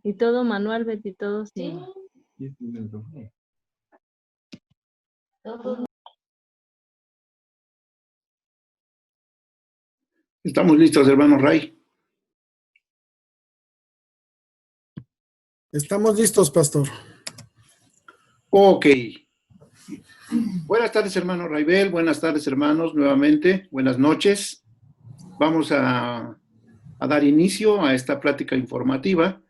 Y todo manual, Betty, todo sí. Estamos listos, hermano Ray. Estamos listos, pastor. Ok. Buenas tardes, hermano Raibel. Buenas tardes, hermanos, nuevamente. Buenas noches. Vamos a dar inicio a esta plática informativa.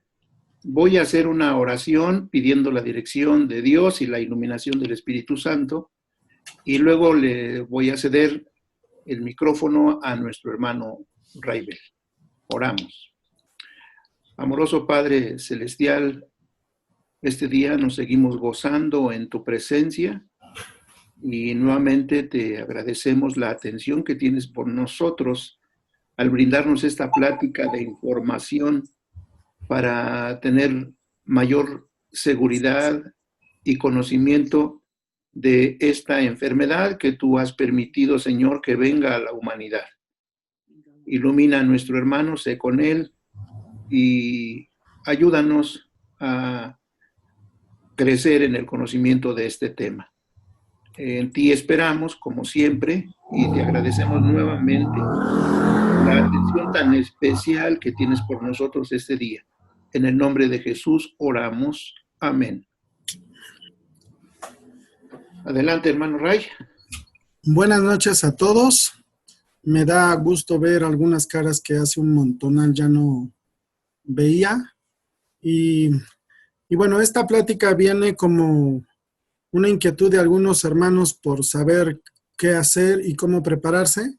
Voy a hacer una oración pidiendo la dirección de Dios y la iluminación del Espíritu Santo, y luego le voy a ceder el micrófono a nuestro hermano Raibel. Oramos. Amoroso Padre Celestial, este día nos seguimos gozando en tu presencia y nuevamente te agradecemos la atención que tienes por nosotros al brindarnos esta plática de información para tener mayor seguridad y conocimiento de esta enfermedad que tú has permitido, Señor, que venga a la humanidad. Ilumina a nuestro hermano, sé con él y ayúdanos a crecer en el conocimiento de este tema. En ti esperamos, como siempre, y te agradecemos nuevamente la atención tan especial que tienes por nosotros este día. En el nombre de Jesús oramos. Amén. Adelante, hermano Ray. Buenas noches a todos. Me da gusto ver algunas caras que hace un montonal ya no veía. Y bueno, esta plática viene como una inquietud de algunos hermanos por saber qué hacer y cómo prepararse.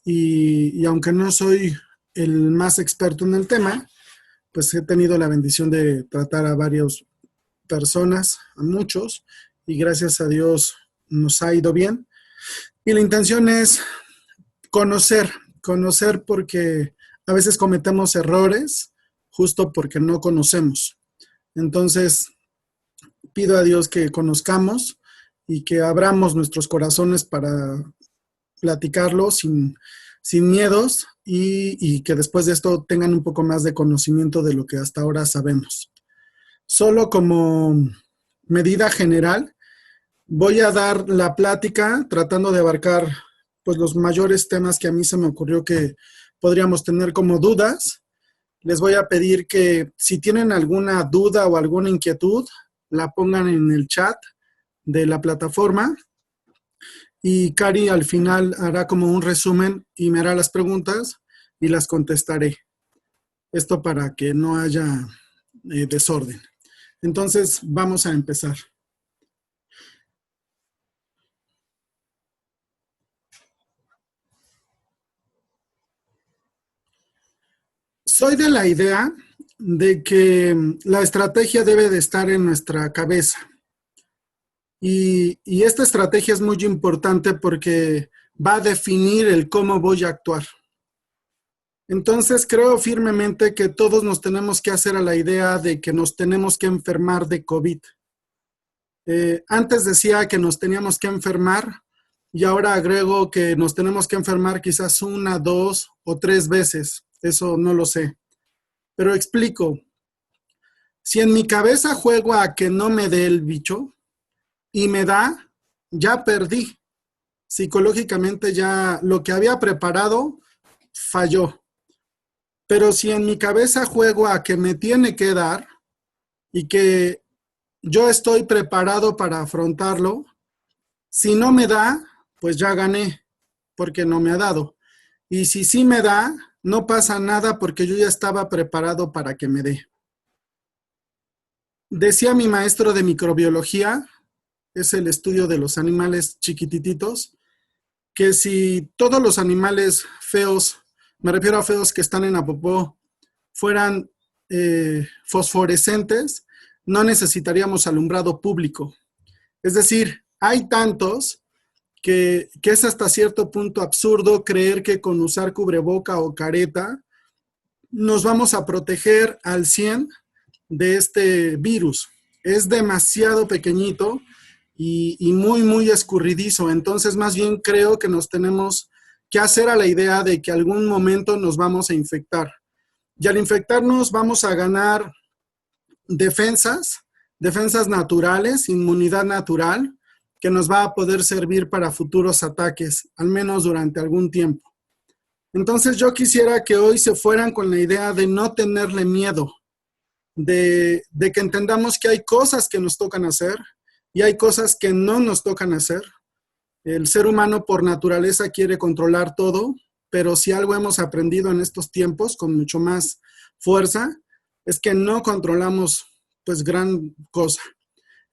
Y aunque no soy el más experto en el tema, pues he tenido la bendición de tratar a varias personas, a muchos, y gracias a Dios nos ha ido bien. Y la intención es conocer porque a veces cometemos errores justo porque no conocemos. Entonces, pido a Dios que conozcamos y que abramos nuestros corazones para platicarlo sin miedos y que después de esto tengan un poco más de conocimiento de lo que hasta ahora sabemos. Solo como medida general, voy a dar la plática tratando de abarcar pues los mayores temas que a mí se me ocurrió que podríamos tener como dudas. Les voy a pedir que si tienen alguna duda o alguna inquietud, la pongan en el chat de la plataforma y Cari al final hará como un resumen y me hará las preguntas y las contestaré. Esto para que no haya desorden. Entonces, vamos a empezar. Soy de la idea de que la estrategia debe de estar en nuestra cabeza. Y esta estrategia es muy importante porque va a definir el cómo voy a actuar. Entonces, creo firmemente que todos nos tenemos que hacer a la idea de que nos tenemos que enfermar de COVID. Antes decía que nos teníamos que enfermar y ahora agrego que nos tenemos que enfermar quizás 1, 2 o 3 veces. Eso no lo sé. Pero explico. Si en mi cabeza juego a que no me dé el bicho y me da, ya perdí. Psicológicamente ya lo que había preparado falló. Pero si en mi cabeza juego a que me tiene que dar y que yo estoy preparado para afrontarlo, si no me da, pues ya gané, porque no me ha dado. Y si sí me da, no pasa nada porque yo ya estaba preparado para que me dé. Decía mi maestro de microbiología, es el estudio de los animales chiquititos, que si todos los animales feos, me refiero a feos que están en la popó, fueran fosforescentes, no necesitaríamos alumbrado público. Es decir, hay tantos que es hasta cierto punto absurdo creer que con usar cubreboca o careta nos vamos a proteger al 100 de este virus. Es demasiado pequeñito y muy, muy escurridizo. Entonces, más bien creo que nos tenemos qué hacer a la idea de que algún momento nos vamos a infectar. Y al infectarnos vamos a ganar defensas naturales, inmunidad natural, que nos va a poder servir para futuros ataques, al menos durante algún tiempo. Entonces yo quisiera que hoy se fueran con la idea de no tenerle miedo, de que entendamos que hay cosas que nos tocan hacer y hay cosas que no nos tocan hacer. El ser humano por naturaleza quiere controlar todo, pero si algo hemos aprendido en estos tiempos con mucho más fuerza, es que no controlamos pues gran cosa.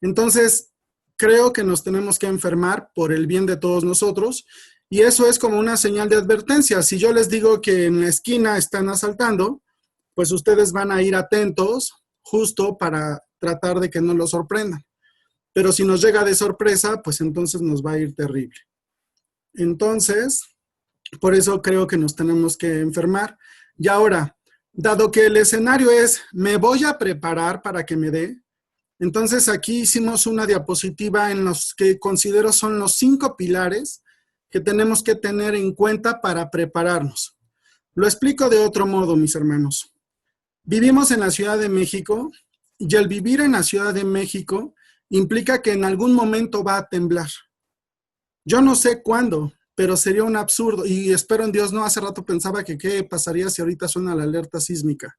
Entonces, creo que nos tenemos que enfermar por el bien de todos nosotros y eso es como una señal de advertencia. Si yo les digo que en la esquina están asaltando, pues ustedes van a ir atentos justo para tratar de que no lo sorprendan. Pero si nos llega de sorpresa, pues entonces nos va a ir terrible. Entonces, por eso creo que nos tenemos que enfermar. Y ahora, dado que el escenario es, me voy a preparar para que me dé, entonces aquí hicimos una diapositiva en los que considero son los 5 pilares que tenemos que tener en cuenta para prepararnos. Lo explico de otro modo, mis hermanos. Vivimos en la Ciudad de México y el vivir en la Ciudad de México implica que en algún momento va a temblar. Yo no sé cuándo, pero sería un absurdo y espero en Dios, no, hace rato pensaba que qué pasaría si ahorita suena la alerta sísmica.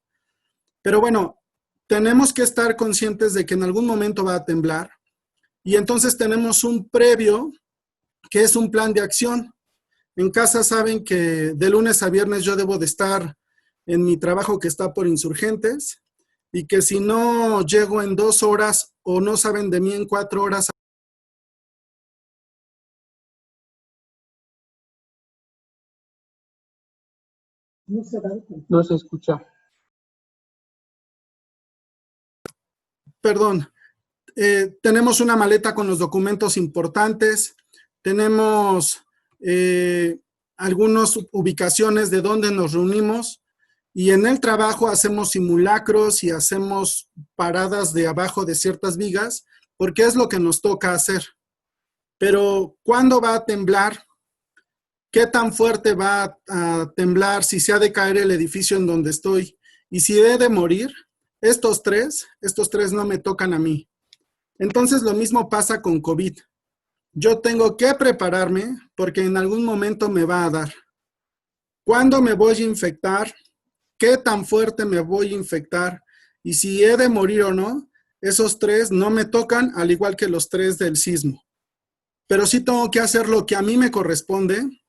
Pero bueno, tenemos que estar conscientes de que en algún momento va a temblar y entonces tenemos un previo que es un plan de acción. En casa saben que de lunes a viernes yo debo de estar en mi trabajo que está por Insurgentes y que si no llego en 2 horas o no saben de mí en 4 horas. No se escucha. Perdón, tenemos una maleta con los documentos importantes, tenemos algunas ubicaciones de donde nos reunimos y en el trabajo hacemos simulacros y hacemos paradas de abajo de ciertas vigas porque es lo que nos toca hacer. Pero ¿cuándo va a temblar? ¿Qué tan fuerte va a temblar? Si se ha de caer el edificio en donde estoy y si he de morir. Estos tres no me tocan a mí. Entonces lo mismo pasa con COVID. Yo tengo que prepararme porque en algún momento me va a dar. ¿Cuándo me voy a infectar? ¿Qué tan fuerte me voy a infectar? Y si he de morir o no, esos 3 no me tocan, al igual que los 3 del sismo. Pero sí tengo que hacer lo que a mí me corresponde,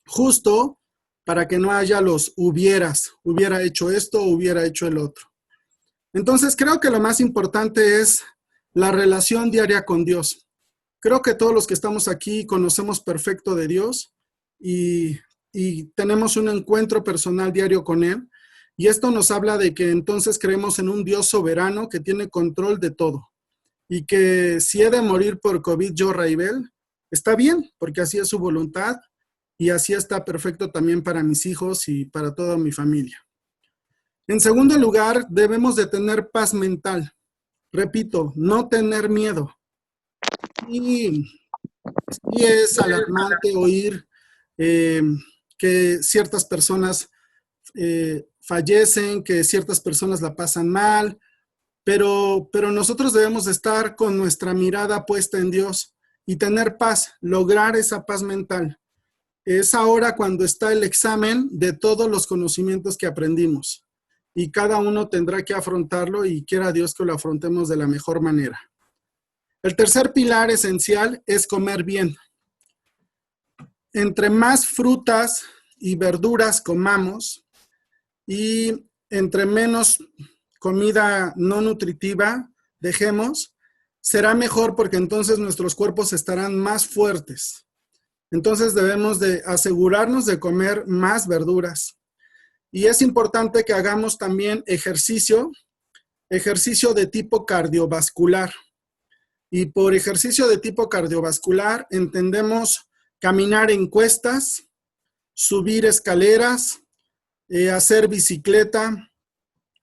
justo para que no haya los hubieras. Hubiera hecho esto, hubiera hecho el otro. Entonces creo que lo más importante es la relación diaria con Dios. Creo que todos los que estamos aquí conocemos perfecto de Dios y tenemos un encuentro personal diario con Él. Y esto nos habla de que entonces creemos en un Dios soberano que tiene control de todo. Y que si he de morir por COVID yo, Raibel, está bien, porque así es su voluntad y así está perfecto también para mis hijos y para toda mi familia. En segundo lugar, debemos de tener paz mental. Repito, no tener miedo. Y es alarmante oír que ciertas personas fallecen, que ciertas personas la pasan mal, pero nosotros debemos de estar con nuestra mirada puesta en Dios y tener paz, lograr esa paz mental. Es ahora cuando está el examen de todos los conocimientos que aprendimos. Y cada uno tendrá que afrontarlo y quiera Dios que lo afrontemos de la mejor manera. El tercer pilar esencial es comer bien. Entre más frutas y verduras comamos y entre menos comida no nutritiva dejemos, será mejor porque entonces nuestros cuerpos estarán más fuertes. Entonces debemos de asegurarnos de comer más verduras. Y es importante que hagamos también ejercicio de tipo cardiovascular. Y por ejercicio de tipo cardiovascular entendemos caminar en cuestas, subir escaleras, hacer bicicleta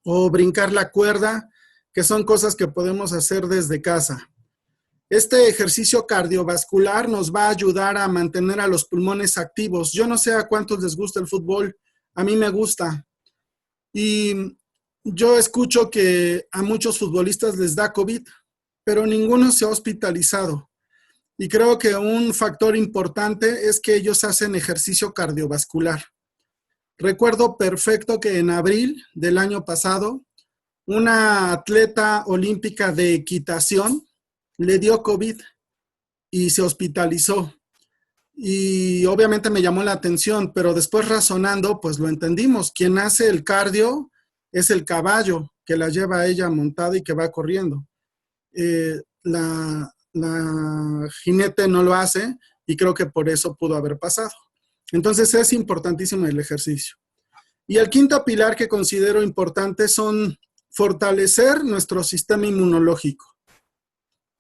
o brincar la cuerda, que son cosas que podemos hacer desde casa. Este ejercicio cardiovascular nos va a ayudar a mantener a los pulmones activos. Yo no sé a cuántos les gusta el fútbol, a mí me gusta. Y yo escucho que a muchos futbolistas les da COVID, pero ninguno se ha hospitalizado. Y creo que un factor importante es que ellos hacen ejercicio cardiovascular. Recuerdo perfecto que en abril del año pasado, una atleta olímpica de equitación le dio COVID y se hospitalizó. Y obviamente me llamó la atención, pero después razonando, pues lo entendimos. Quien hace el cardio es el caballo que la lleva a ella montada y que va corriendo. La jinete no lo hace y creo que por eso pudo haber pasado. Entonces es importantísimo el ejercicio. Y el quinto pilar que considero importante son fortalecer nuestro sistema inmunológico.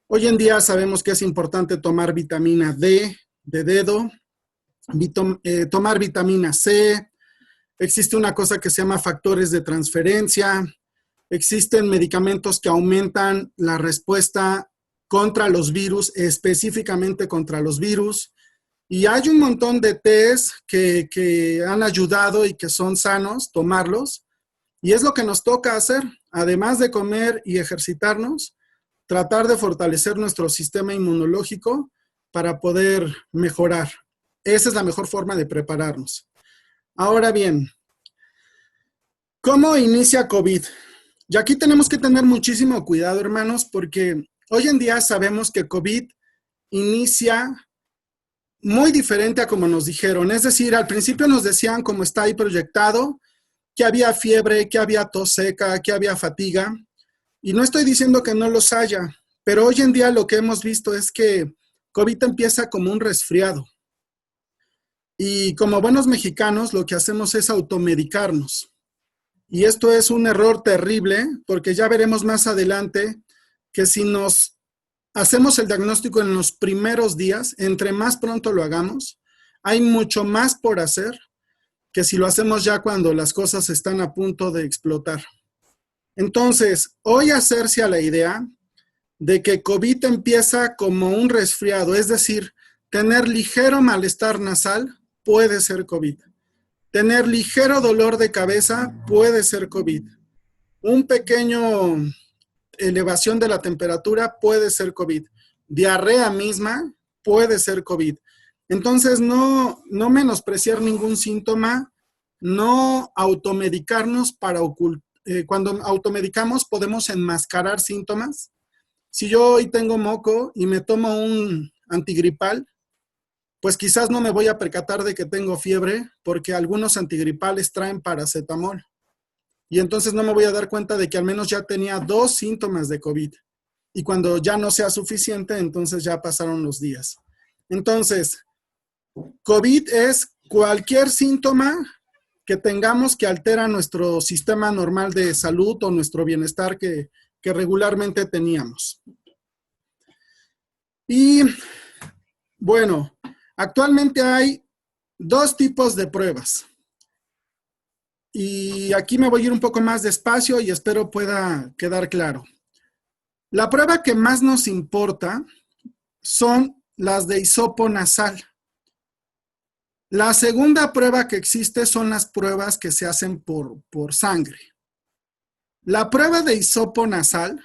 Hoy en día sabemos que es importante tomar vitamina D de dedo, tomar vitamina C, existe una cosa que se llama factores de transferencia, existen medicamentos que aumentan la respuesta contra los virus, específicamente contra los virus, y hay un montón de tés que han ayudado y que son sanos tomarlos, y es lo que nos toca hacer, además de comer y ejercitarnos, tratar de fortalecer nuestro sistema inmunológico para poder mejorar. Esa es la mejor forma de prepararnos. Ahora bien, ¿cómo inicia COVID? Y aquí tenemos que tener muchísimo cuidado, hermanos, porque hoy en día sabemos que COVID inicia muy diferente a como nos dijeron. Es decir, al principio nos decían, como está ahí proyectado, que había fiebre, que había tos seca, que había fatiga. Y no estoy diciendo que no los haya, pero hoy en día lo que hemos visto es que COVID empieza como un resfriado. Y como buenos mexicanos, lo que hacemos es automedicarnos. Y esto es un error terrible, porque ya veremos más adelante que si nos hacemos el diagnóstico en los primeros días, entre más pronto lo hagamos, hay mucho más por hacer que si lo hacemos ya cuando las cosas están a punto de explotar. Entonces, hoy hacerse a la idea de que COVID empieza como un resfriado, es decir, tener ligero malestar nasal puede ser COVID. Tener ligero dolor de cabeza puede ser COVID. Un pequeño elevación de la temperatura puede ser COVID. Diarrea misma puede ser COVID. Entonces, no menospreciar ningún síntoma, no automedicarnos para ocultar. Cuando automedicamos podemos enmascarar síntomas. Si yo hoy tengo moco y me tomo un antigripal, pues quizás no me voy a percatar de que tengo fiebre porque algunos antigripales traen paracetamol. Y entonces no me voy a dar cuenta de que al menos ya tenía 2 síntomas de COVID. Y cuando ya no sea suficiente, entonces ya pasaron los días. Entonces, COVID es cualquier síntoma que tengamos que altera nuestro sistema normal de salud o nuestro bienestar que regularmente teníamos. Y bueno, actualmente hay 2 tipos de pruebas. Y aquí me voy a ir un poco más despacio y espero pueda quedar claro. La prueba que más nos importa son las de hisopo nasal. La segunda prueba que existe son las pruebas que se hacen por sangre. La prueba de hisopo nasal,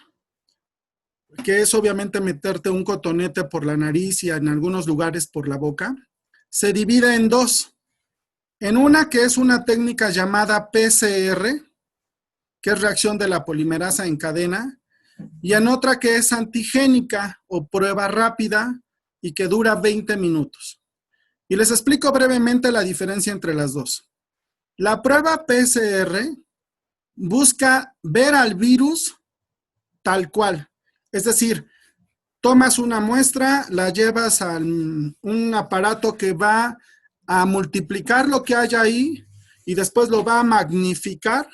que es obviamente meterte un cotonete por la nariz y en algunos lugares por la boca, se divide en 2. En una que es una técnica llamada PCR, que es reacción de la polimerasa en cadena, y en otra que es antigénica o prueba rápida y que dura 20 minutos. Y les explico brevemente la diferencia entre las 2. La prueba PCR busca ver al virus tal cual. Es decir, tomas una muestra, la llevas a un aparato que va a multiplicar lo que hay ahí y después lo va a magnificar.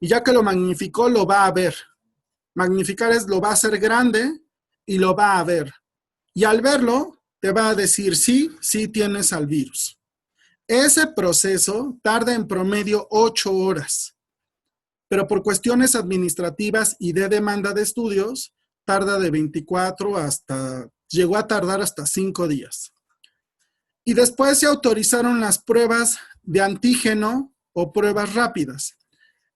Y ya que lo magnificó, lo va a ver. Magnificar es lo va a hacer grande y lo va a ver. Y al verlo, te va a decir sí tienes al virus. Ese proceso tarda en promedio 8 horas. Pero por cuestiones administrativas y de demanda de estudios, tarda de 24 llegó a tardar hasta 5 días. Y después se autorizaron las pruebas de antígeno o pruebas rápidas.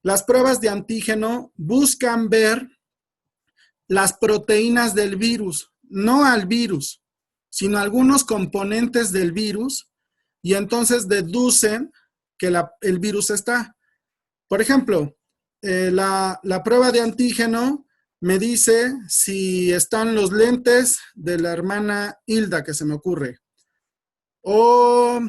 Las pruebas de antígeno buscan ver las proteínas del virus, no al virus, sino algunos componentes del virus, y entonces deducen que el virus está. Por ejemplo, la prueba de antígeno me dice si están los lentes de la hermana Hilda, que se me ocurre. O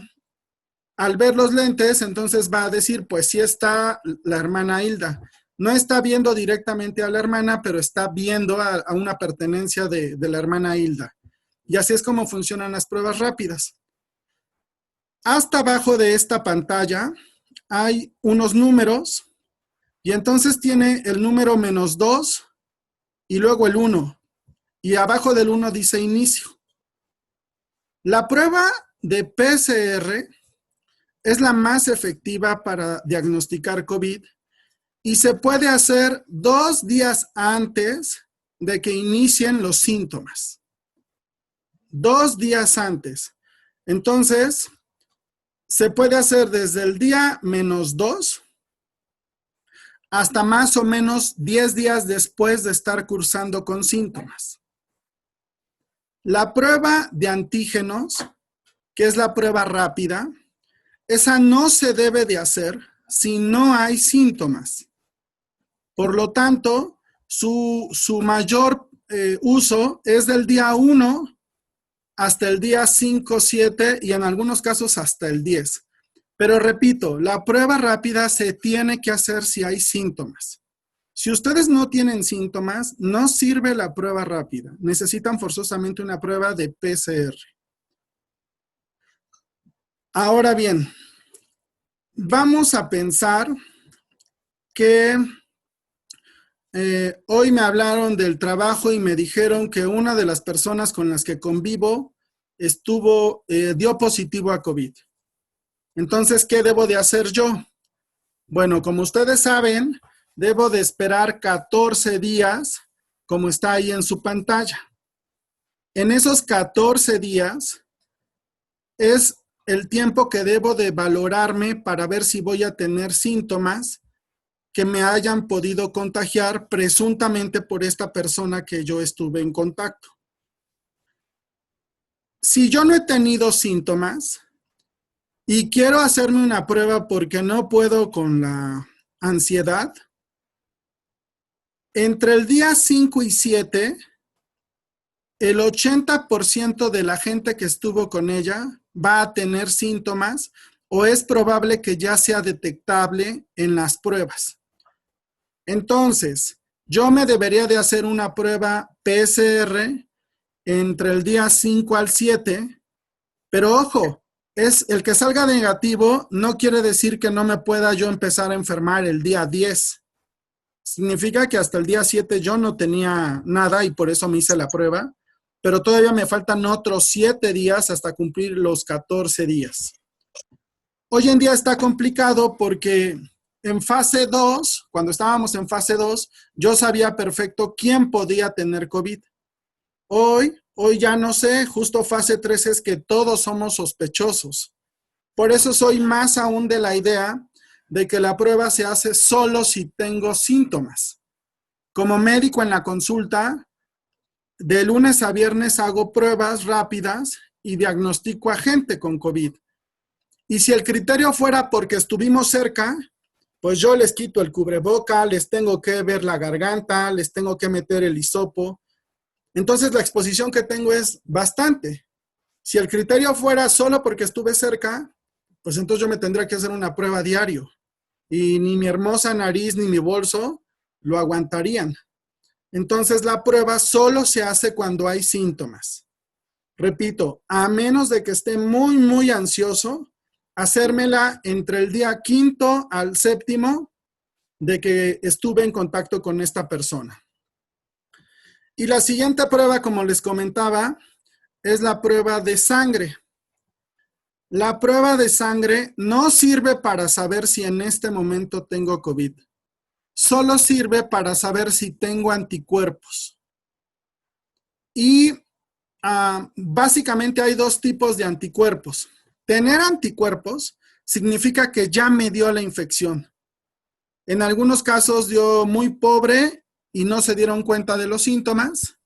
al ver los lentes, entonces va a decir, pues sí está la hermana Hilda. No está viendo directamente a la hermana, pero está viendo a una pertenencia de la hermana Hilda. Y así es como funcionan las pruebas rápidas. Hasta abajo de esta pantalla hay unos números, y entonces tiene el número -2 y luego el 1. Y abajo del 1 dice inicio. La prueba de PCR es la más efectiva para diagnosticar COVID y se puede hacer 2 días antes de que inicien los síntomas. 2 días antes. Entonces, se puede hacer desde el día -2 hasta más o menos 10 días después de estar cursando con síntomas. La prueba de antígenos, que es la prueba rápida, esa no se debe de hacer si no hay síntomas. Por lo tanto, su mayor uso es del día 1 hasta el día 5, 7 y en algunos casos hasta el 10. Pero repito, la prueba rápida se tiene que hacer si hay síntomas. Si ustedes no tienen síntomas, no sirve la prueba rápida. Necesitan forzosamente una prueba de PCR. Ahora bien, vamos a pensar que hoy me hablaron del trabajo y me dijeron que una de las personas con las que convivo dio positivo a COVID. Entonces, ¿qué debo de hacer yo? Bueno, como ustedes saben, debo de esperar 14 días, como está ahí en su pantalla. En esos 14 días es el tiempo que debo de valorarme para ver si voy a tener síntomas que me hayan podido contagiar presuntamente por esta persona que yo estuve en contacto. Si yo no he tenido síntomas y quiero hacerme una prueba porque no puedo con la ansiedad, entre el día 5 y 7, el 80% de la gente que estuvo con ella va a tener síntomas o es probable que ya sea detectable en las pruebas. Entonces, yo me debería de hacer una prueba PCR entre el día 5 al 7, pero ojo, el que salga negativo no quiere decir que no me pueda yo empezar a enfermar el día 10. Significa que hasta el día 7 yo no tenía nada y por eso me hice la prueba, pero todavía me faltan otros 7 días hasta cumplir los 14 días. Hoy en día está complicado porque en fase 2, cuando estábamos en fase 2, yo sabía perfecto quién podía tener COVID. Hoy ya no sé, justo fase 3 es que todos somos sospechosos. Por eso soy más aún de la idea de que la prueba se hace solo si tengo síntomas. Como médico en la consulta, de lunes a viernes hago pruebas rápidas y diagnostico a gente con COVID. Y si el criterio fuera porque estuvimos cerca, pues yo les quito el cubreboca, les tengo que ver la garganta, les tengo que meter el hisopo. Entonces la exposición que tengo es bastante. Si el criterio fuera solo porque estuve cerca, pues entonces yo me tendría que hacer una prueba diario. Y ni mi hermosa nariz ni mi bolso lo aguantarían. Entonces la prueba solo se hace cuando hay síntomas. Repito, a menos de que esté muy, muy ansioso, hacérmela entre el día 5 al 7 de que estuve en contacto con esta persona. Y la siguiente prueba, como les comentaba, es la prueba de sangre. La prueba de sangre no sirve para saber si en este momento tengo COVID. Solo sirve para saber si tengo anticuerpos. Y básicamente hay dos tipos de anticuerpos. Tener anticuerpos significa que ya me dio la infección. En algunos casos dio muy pobre y no se dieron cuenta de los síntomas,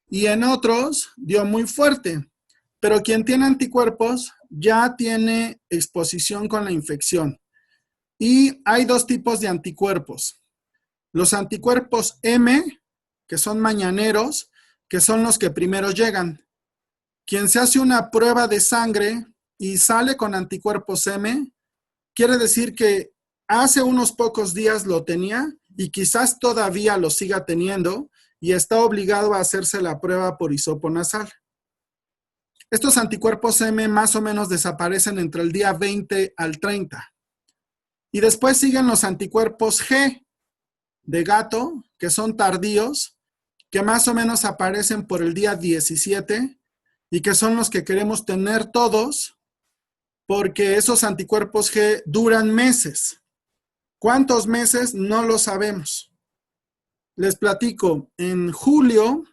y en otros dio muy fuerte. Pero quien tiene anticuerpos ya tiene exposición con la infección. Y hay dos tipos de anticuerpos. Los anticuerpos M, que son mañaneros, que son los que primero llegan. Quien se hace una prueba de sangre y sale con anticuerpos M, quiere decir que hace unos pocos días lo tenía y quizás todavía lo siga teniendo y está obligado a hacerse la prueba por hisopo nasal. Estos anticuerpos M más o menos desaparecen entre el día 20 al 30. Y después siguen los anticuerpos G de gato, que son tardíos, que más o menos aparecen por el día 17 y que son los que queremos tener todos, porque esos anticuerpos G duran meses. ¿Cuántos meses? No lo sabemos. Les platico, en julio,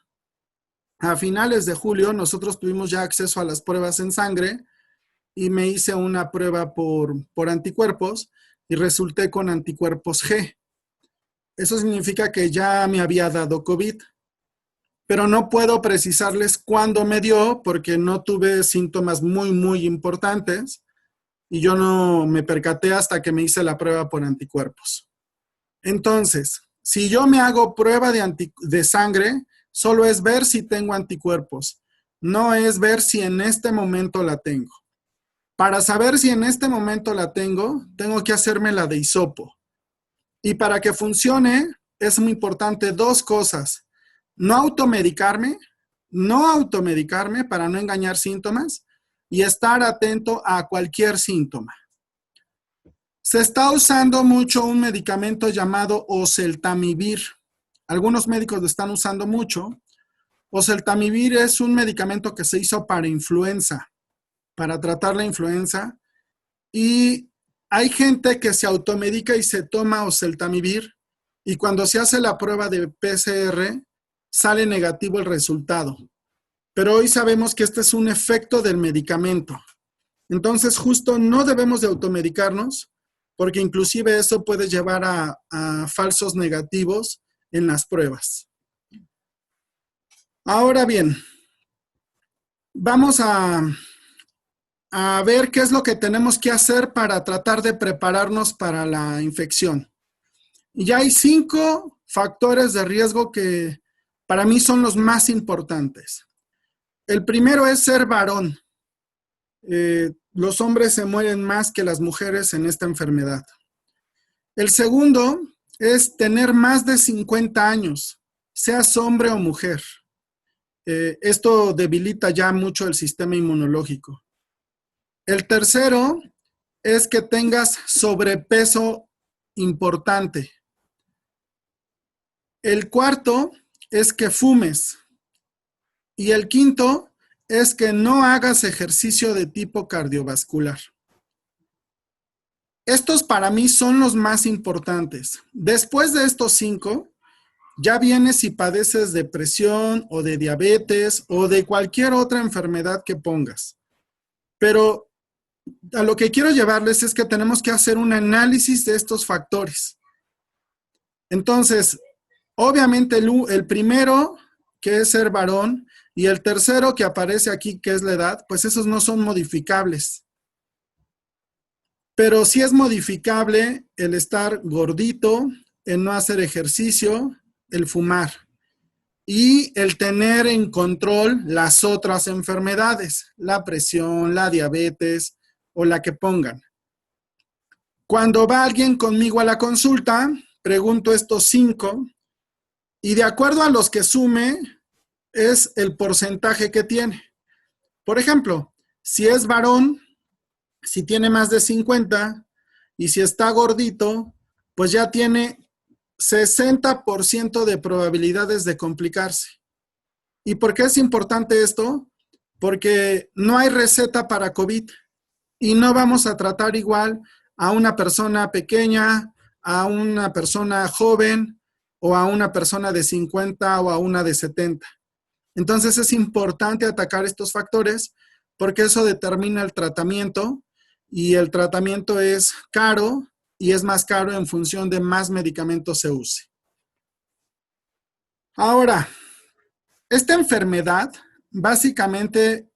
a finales de julio, nosotros tuvimos ya acceso a las pruebas en sangre y me hice una prueba por anticuerpos y resulté con anticuerpos G. Eso significa que ya me había dado COVID, pero no puedo precisarles cuándo me dio porque no tuve síntomas muy importantes y yo no me percaté hasta que me hice la prueba por anticuerpos. Entonces, si yo me hago prueba de sangre, solo es ver si tengo anticuerpos, no es ver si en este momento la tengo. Para saber si en este momento la tengo, tengo que hacerme la de hisopo. Y para que funcione, es muy importante dos cosas. No automedicarme para no engañar síntomas y estar atento a cualquier síntoma. Se está usando mucho un medicamento llamado oseltamivir. Algunos médicos lo están usando mucho. Oseltamivir es un medicamento que se hizo para influenza, para tratar la influenza. Y hay gente que se automedica y se toma oseltamivir y cuando se hace la prueba de PCR sale negativo el resultado. Pero hoy sabemos que este es un efecto del medicamento. Entonces, justo no debemos de automedicarnos porque inclusive eso puede llevar a falsos negativos en las pruebas. Ahora bien, vamos a ver qué es lo que tenemos que hacer para tratar de prepararnos para la infección. Y ya hay 5 factores de riesgo que para mí son los más importantes. El primero es ser varón. Los hombres se mueren más que las mujeres en esta enfermedad. El segundo es tener más de 50 años, seas hombre o mujer. Esto debilita ya mucho el sistema inmunológico. El tercero es que tengas sobrepeso importante. El cuarto es que fumes. Y el quinto es que no hagas ejercicio de tipo cardiovascular. Estos para mí son los más importantes. Después de estos 5, ya viene si padeces de presión o de diabetes o de cualquier otra enfermedad que pongas. Pero a lo que quiero llevarles es que tenemos que hacer un análisis de estos factores. Entonces, obviamente el primero, que es ser varón, y el tercero que aparece aquí, que es la edad, pues esos no son modificables. Pero sí es modificable el estar gordito, el no hacer ejercicio, el fumar y el tener en control las otras enfermedades, la presión, la diabetes o la que pongan. Cuando va alguien conmigo a la consulta, pregunto estos 5 y de acuerdo a los que sume es el porcentaje que tiene. Por ejemplo, si es varón, si tiene más de 50 y si está gordito, pues ya tiene 60% de probabilidades de complicarse. ¿Y por qué es importante esto? Porque no hay receta para COVID y no vamos a tratar igual a una persona pequeña, a una persona joven o a una persona de 50 o a una de 70. Entonces es importante atacar estos factores porque eso determina el tratamiento y el tratamiento es caro y es más caro en función de más medicamentos se use. Ahora, esta enfermedad básicamente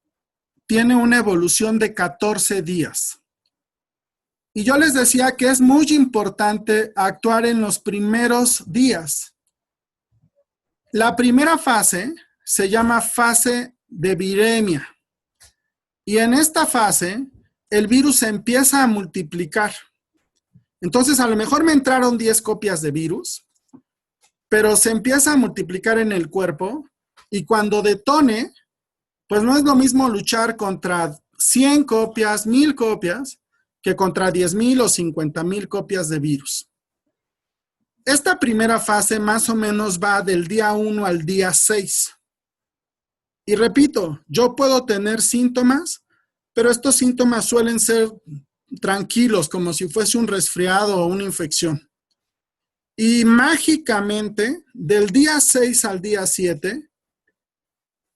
tiene una evolución de 14 días. Y yo les decía que es muy importante actuar en los primeros días. La primera fase se llama fase de viremia. Y en esta fase, el virus se empieza a multiplicar. Entonces, a lo mejor me entraron 10 copias de virus, pero se empieza a multiplicar en el cuerpo y cuando detone, pues no es lo mismo luchar contra 100 copias, 1000 copias, que contra 10,000 o 50,000 copias de virus. Esta primera fase más o menos va del día 1 al día 6. Y repito, yo puedo tener síntomas, pero estos síntomas suelen ser tranquilos, como si fuese un resfriado o una infección. Y mágicamente, del día 6 al día 7,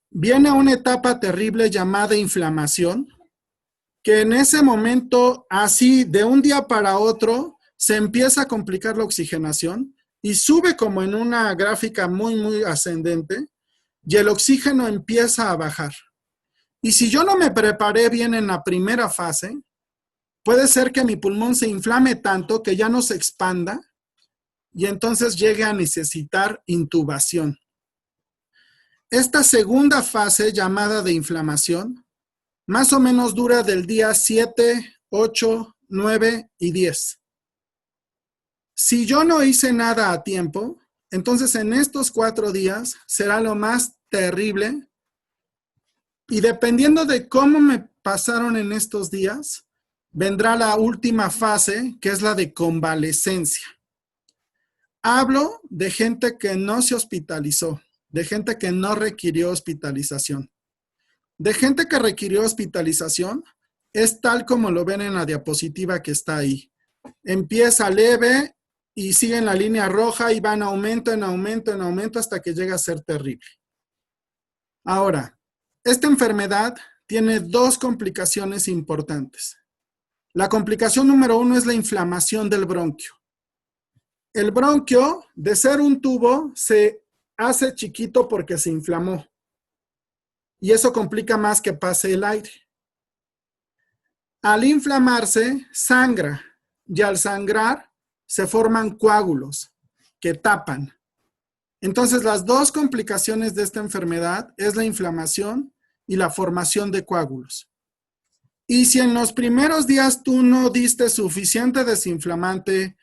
viene una etapa terrible llamada inflamación, que en ese momento, así de un día para otro, se empieza a complicar la oxigenación y sube como en una gráfica muy, muy ascendente y el oxígeno empieza a bajar. Y si yo no me preparé bien en la primera fase, puede ser que mi pulmón se inflame tanto que ya no se expanda y entonces llegue a necesitar intubación. Esta segunda fase llamada de inflamación más o menos dura del día 7, 8, 9 y 10. Si yo no hice nada a tiempo, entonces en estos 4 días será lo más terrible y dependiendo de cómo me pasaron en estos días, vendrá la última fase que es la de convalecencia. Hablo de gente que no se hospitalizó, de gente que no requirió hospitalización. De gente que requirió hospitalización, es tal como lo ven en la diapositiva que está ahí. Empieza leve y sigue en la línea roja y va en aumento, en aumento, en aumento hasta que llega a ser terrible. Ahora, esta enfermedad tiene 2 complicaciones importantes. La complicación número 1 es la inflamación del bronquio. El bronquio, de ser un tubo, se hace chiquito porque se inflamó. Y eso complica más que pase el aire. Al inflamarse, sangra. Y al sangrar, se forman coágulos que tapan. Entonces, las 2 complicaciones de esta enfermedad es la inflamación y la formación de coágulos. Y si en los primeros días tú no diste suficiente desinflamante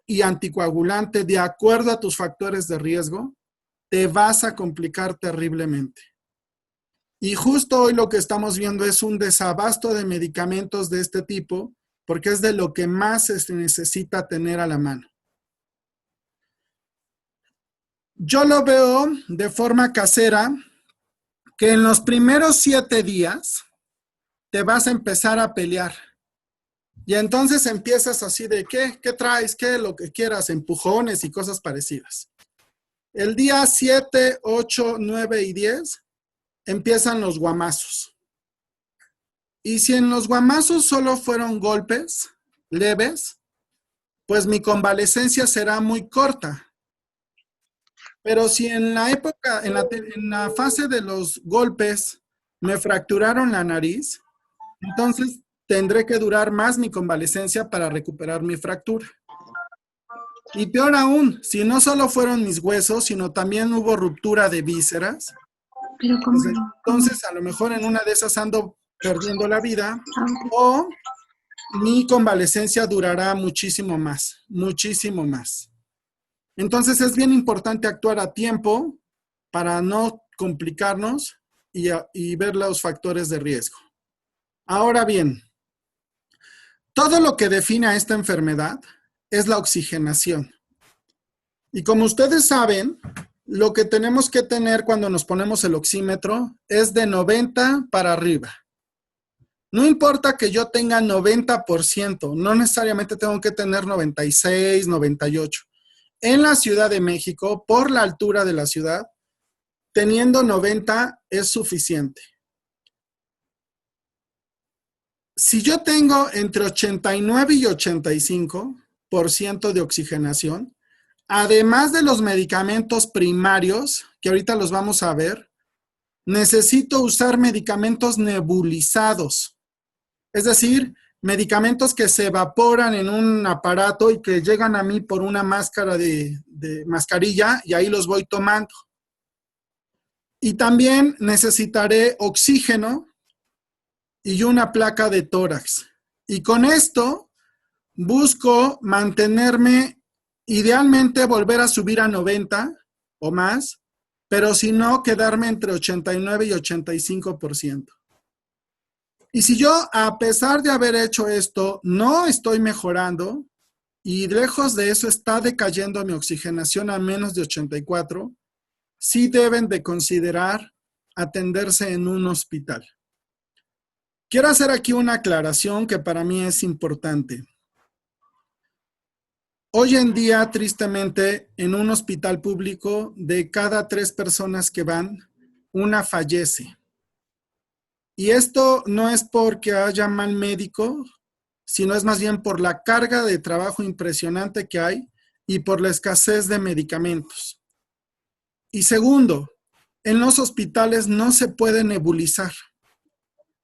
y anticoagulante de acuerdo a tus factores de riesgo, te vas a complicar terriblemente. Y justo hoy lo que estamos viendo es un desabasto de medicamentos de este tipo, porque es de lo que más se necesita tener a la mano. Yo lo veo de forma casera, que en los primeros 7 días te vas a empezar a pelear. Y entonces empiezas así de, ¿qué traes? ¿Qué? Lo que quieras, empujones y cosas parecidas. El día 7, 8, 9 y 10 empiezan los guamazos. Y si en los guamazos solo fueron golpes leves, pues mi convalecencia será muy corta. Pero si en la época, en la fase de los golpes, me fracturaron la nariz, entonces tendré que durar más mi convalecencia para recuperar mi fractura. Y peor aún, si no solo fueron mis huesos, sino también hubo ruptura de vísceras, pues entonces a lo mejor en una de esas ando perdiendo la vida o mi convalecencia durará muchísimo más, muchísimo más. Entonces es bien importante actuar a tiempo para no complicarnos y ver los factores de riesgo. Ahora bien, todo lo que define a esta enfermedad es la oxigenación. Y como ustedes saben, lo que tenemos que tener cuando nos ponemos el oxímetro es de 90 para arriba. No importa que yo tenga 90%, no necesariamente tengo que tener 96, 98. En la Ciudad de México, por la altura de la ciudad, teniendo 90 es suficiente. Si yo tengo entre 89 y 85% de oxigenación, además de los medicamentos primarios, que ahorita los vamos a ver, necesito usar medicamentos nebulizados. Es decir, medicamentos que se evaporan en un aparato y que llegan a mí por una máscara de mascarilla y ahí los voy tomando. Y también necesitaré oxígeno y una placa de tórax. Y con esto busco mantenerme, idealmente volver a subir a 90 o más, pero si no, quedarme entre 89 y 85%. Y si yo, a pesar de haber hecho esto, no estoy mejorando y lejos de eso está decayendo mi oxigenación a menos de 84, sí deben de considerar atenderse en un hospital. Quiero hacer aquí una aclaración que para mí es importante. Hoy en día, tristemente, en un hospital público, de cada 3 personas que van, una fallece. Y esto no es porque haya mal médico, sino es más bien por la carga de trabajo impresionante que hay y por la escasez de medicamentos. Y segundo, en los hospitales no se puede nebulizar.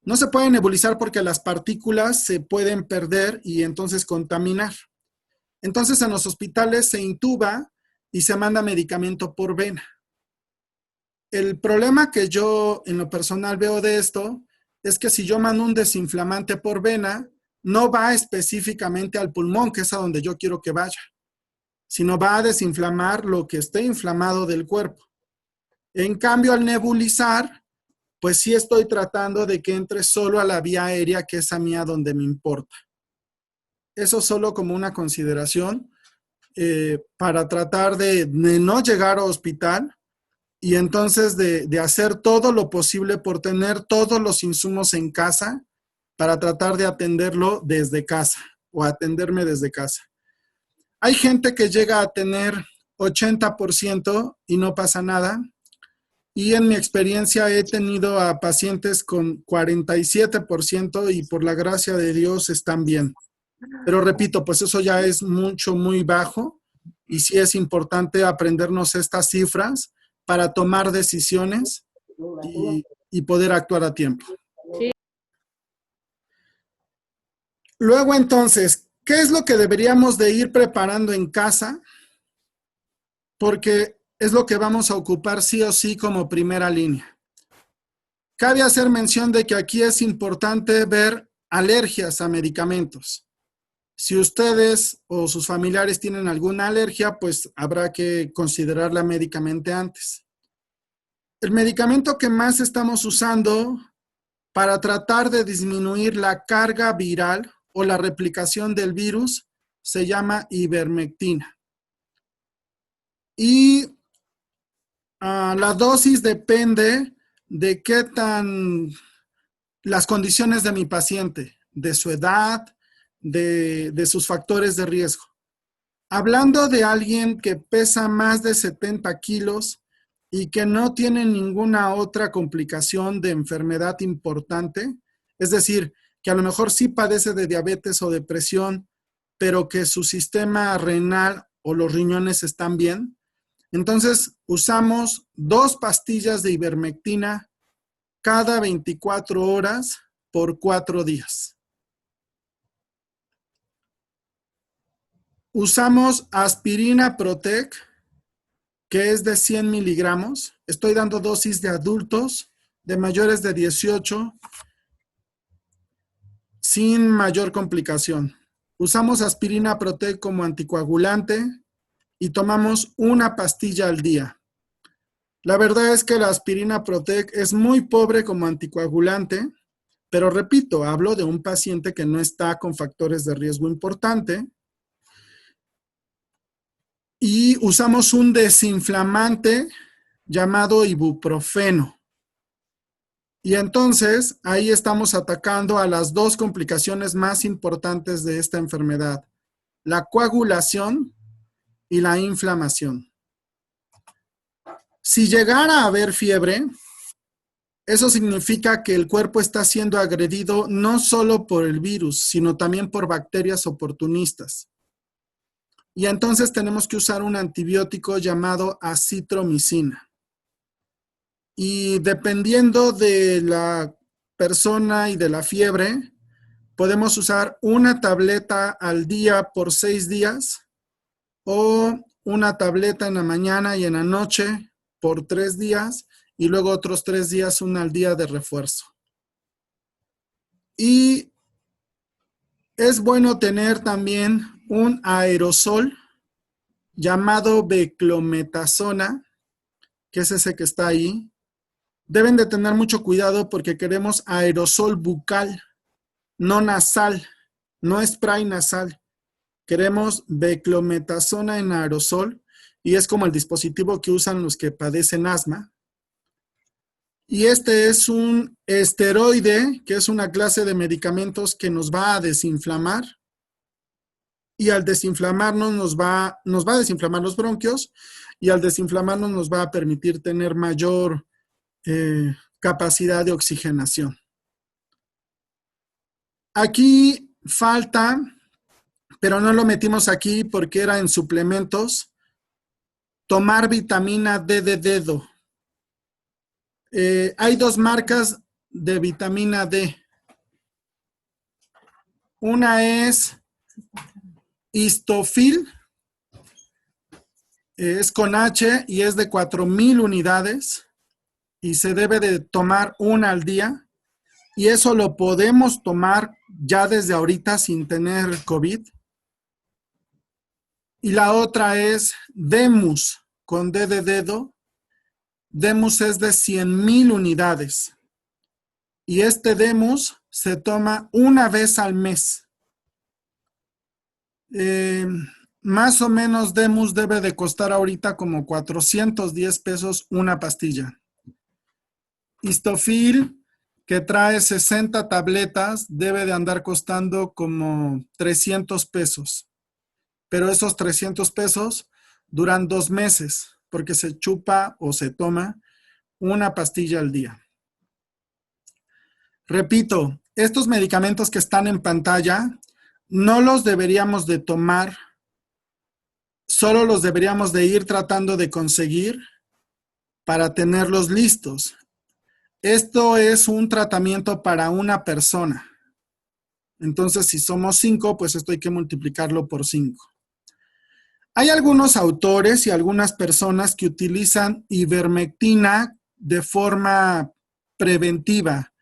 No se puede nebulizar porque las partículas se pueden perder y entonces contaminar. Entonces en los hospitales se intuba y se manda medicamento por vena. El problema que yo en lo personal veo de esto es que si yo mando un desinflamante por vena, no va específicamente al pulmón, que es a donde yo quiero que vaya, sino va a desinflamar lo que esté inflamado del cuerpo. En cambio, al nebulizar, pues sí estoy tratando de que entre solo a la vía aérea, que es a mí a donde me importa. Eso solo como una consideración para tratar de no llegar a hospital y entonces de hacer todo lo posible por tener todos los insumos en casa para tratar de atenderlo desde casa o atenderme desde casa. Hay gente que llega a tener 80% y no pasa nada. Y en mi experiencia he tenido a pacientes con 47% y por la gracia de Dios están bien. Pero repito, pues eso ya es muy bajo y sí es importante aprendernos estas cifras para tomar decisiones y poder actuar a tiempo. Sí. Luego entonces, ¿qué es lo que deberíamos de ir preparando en casa? Porque es lo que vamos a ocupar sí o sí como primera línea. Cabe hacer mención de que aquí es importante ver alergias a medicamentos. Si ustedes o sus familiares tienen alguna alergia, pues habrá que considerarla médicamente antes. El medicamento que más estamos usando para tratar de disminuir la carga viral o la replicación del virus se llama ivermectina. Y la dosis depende de qué tan las condiciones de mi paciente, de su edad, de sus factores de riesgo. Hablando de alguien que pesa más de 70 kilos y que no tiene ninguna otra complicación de enfermedad importante, es decir, que a lo mejor sí padece de diabetes o depresión, pero que su sistema renal o los riñones están bien, entonces usamos 2 pastillas de ivermectina cada 24 horas por 4 días. Usamos aspirina Protec, que es de 100 miligramos. Estoy dando dosis de adultos de mayores de 18 sin mayor complicación. Usamos aspirina Protec como anticoagulante y tomamos una pastilla al día. La verdad es que la aspirina Protec es muy pobre como anticoagulante, pero repito, hablo de un paciente que no está con factores de riesgo importante. Y usamos un desinflamante llamado ibuprofeno. Y entonces ahí estamos atacando a las 2 complicaciones más importantes de esta enfermedad: la coagulación y la inflamación. Si llegara a haber fiebre, eso significa que el cuerpo está siendo agredido no solo por el virus, sino también por bacterias oportunistas. Y entonces tenemos que usar un antibiótico llamado acitromicina. Y dependiendo de la persona y de la fiebre, podemos usar una tableta al día por 6 días o una tableta en la mañana y en la noche por 3 días y luego otros 3 días, una al día de refuerzo. Y es bueno tener también un aerosol llamado beclometasona, que es ese que está ahí. Deben de tener mucho cuidado porque queremos aerosol bucal, no nasal, no spray nasal. Queremos beclometasona en aerosol y es como el dispositivo que usan los que padecen asma. Y este es un esteroide, que es una clase de medicamentos que nos va a desinflamar. Y al desinflamarnos nos va a desinflamar los bronquios y al desinflamarnos nos va a permitir tener mayor capacidad de oxigenación. Aquí falta, pero no lo metimos aquí porque era en suplementos, tomar vitamina D de dedo. Hay 2 marcas de vitamina D. Una es Histofil, es con H y es de 4,000 unidades y se debe de tomar una al día. Y eso lo podemos tomar ya desde ahorita sin tener COVID. Y la otra es Demus, con D de dedo. Demus es de 100,000 unidades. Y este Demus se toma una vez al mes. Más o menos Demus debe de costar ahorita como 410 pesos una pastilla. Histofil, que trae 60 tabletas, debe de andar costando como 300 pesos. Pero esos 300 pesos duran 2 meses, porque se chupa o se toma una pastilla al día. Repito, estos medicamentos que están en pantalla no los deberíamos de tomar, solo los deberíamos de ir tratando de conseguir para tenerlos listos. Esto es un tratamiento para una persona. Entonces, si somos 5, pues esto hay que multiplicarlo por 5. Hay algunos autores y algunas personas que utilizan ivermectina de forma preventiva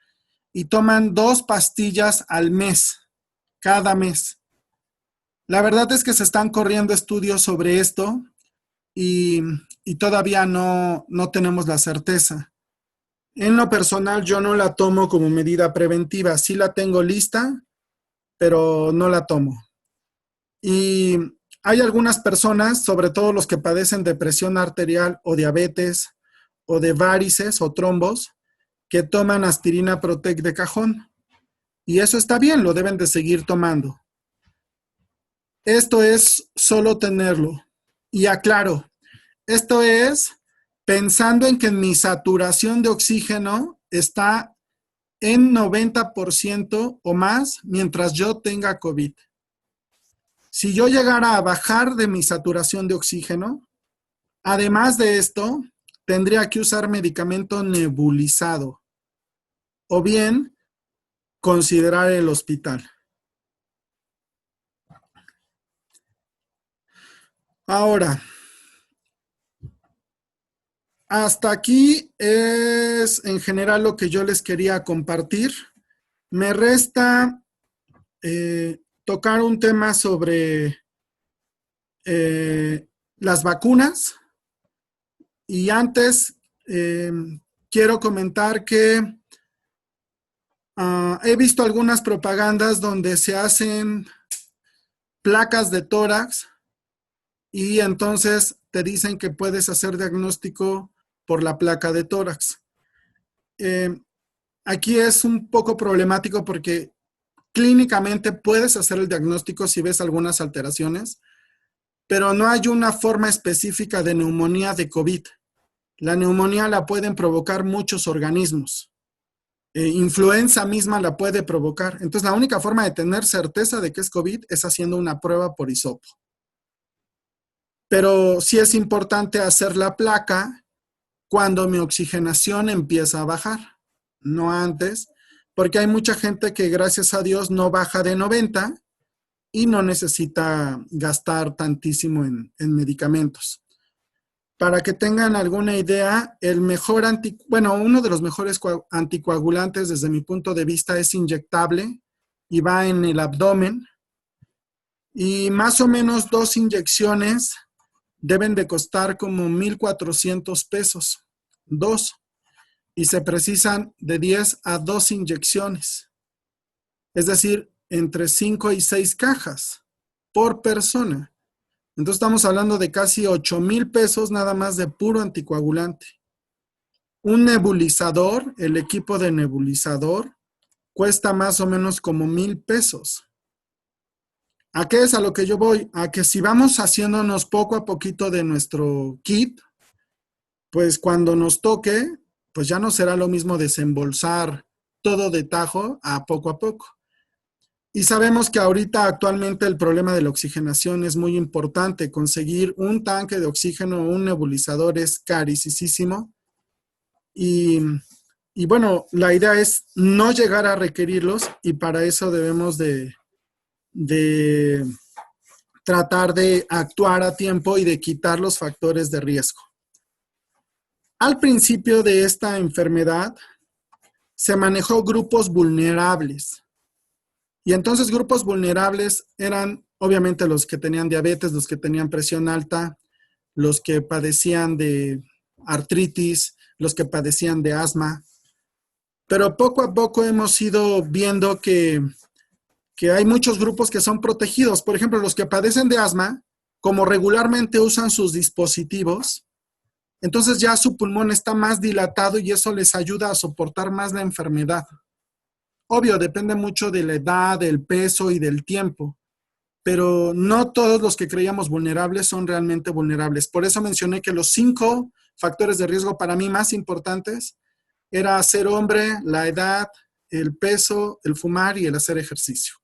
y toman 2 pastillas al mes, cada mes. La verdad es que se están corriendo estudios sobre esto y todavía no tenemos la certeza. En lo personal, yo no la tomo como medida preventiva. Sí la tengo lista, pero no la tomo. Y hay algunas personas, sobre todo los que padecen de presión arterial o diabetes o de varices o trombos, que toman aspirina Protec de cajón. Y eso está bien, lo deben de seguir tomando. Esto es solo tenerlo. Y aclaro, esto es pensando en que mi saturación de oxígeno está en 90% o más mientras yo tenga COVID. Si yo llegara a bajar de mi saturación de oxígeno, además de esto, tendría que usar medicamento nebulizado o bien considerar el hospital. Ahora, hasta aquí es en general lo que yo les quería compartir. Me resta tocar un tema sobre las vacunas. Y antes quiero comentar que he visto algunas propagandas donde se hacen placas de tórax y entonces te dicen que puedes hacer diagnóstico por la placa de tórax. Aquí es un poco problemático porque clínicamente puedes hacer el diagnóstico si ves algunas alteraciones, pero no hay una forma específica de neumonía de COVID. La neumonía la pueden provocar muchos organismos. Influenza misma la puede provocar. Entonces, la única forma de tener certeza de que es COVID es haciendo una prueba por hisopo. Pero sí es importante hacer la placa cuando mi oxigenación empieza a bajar, no antes, porque hay mucha gente que, gracias a Dios, no baja de 90 y no necesita gastar tantísimo en medicamentos. Para que tengan alguna idea, uno de los mejores anticoagulantes desde mi punto de vista es inyectable y va en el abdomen. Y más o menos 2 inyecciones deben de costar como 1,400 pesos. 2. Y se precisan de 10 a 2 inyecciones. Es decir, entre 5 y 6 cajas por persona. Entonces estamos hablando de casi 8,000 pesos nada más de puro anticoagulante. Un nebulizador, el equipo de nebulizador, cuesta más o menos como 1,000 pesos. ¿A qué es a lo que yo voy? A que si vamos haciéndonos poco a poquito de nuestro kit, pues cuando nos toque, pues ya no será lo mismo desembolsar todo de tajo a poco. Y sabemos que ahorita actualmente el problema de la oxigenación es muy importante. Conseguir un tanque de oxígeno o un nebulizador es carísimo. Y bueno, la idea es no llegar a requerirlos y para eso debemos de tratar de actuar a tiempo y de quitar los factores de riesgo. Al principio de esta enfermedad se manejó grupos vulnerables. Y entonces grupos vulnerables eran obviamente los que tenían diabetes, los que tenían presión alta, los que padecían de artritis, los que padecían de asma. Pero poco a poco hemos ido viendo que hay muchos grupos que son protegidos. Por ejemplo, los que padecen de asma, como regularmente usan sus dispositivos, entonces ya su pulmón está más dilatado y eso les ayuda a soportar más la enfermedad. Obvio, depende mucho de la edad, del peso y del tiempo, pero no todos los que creíamos vulnerables son realmente vulnerables. Por eso mencioné que los 5 factores de riesgo para mí más importantes era ser hombre, la edad, el peso, el fumar y el hacer ejercicio.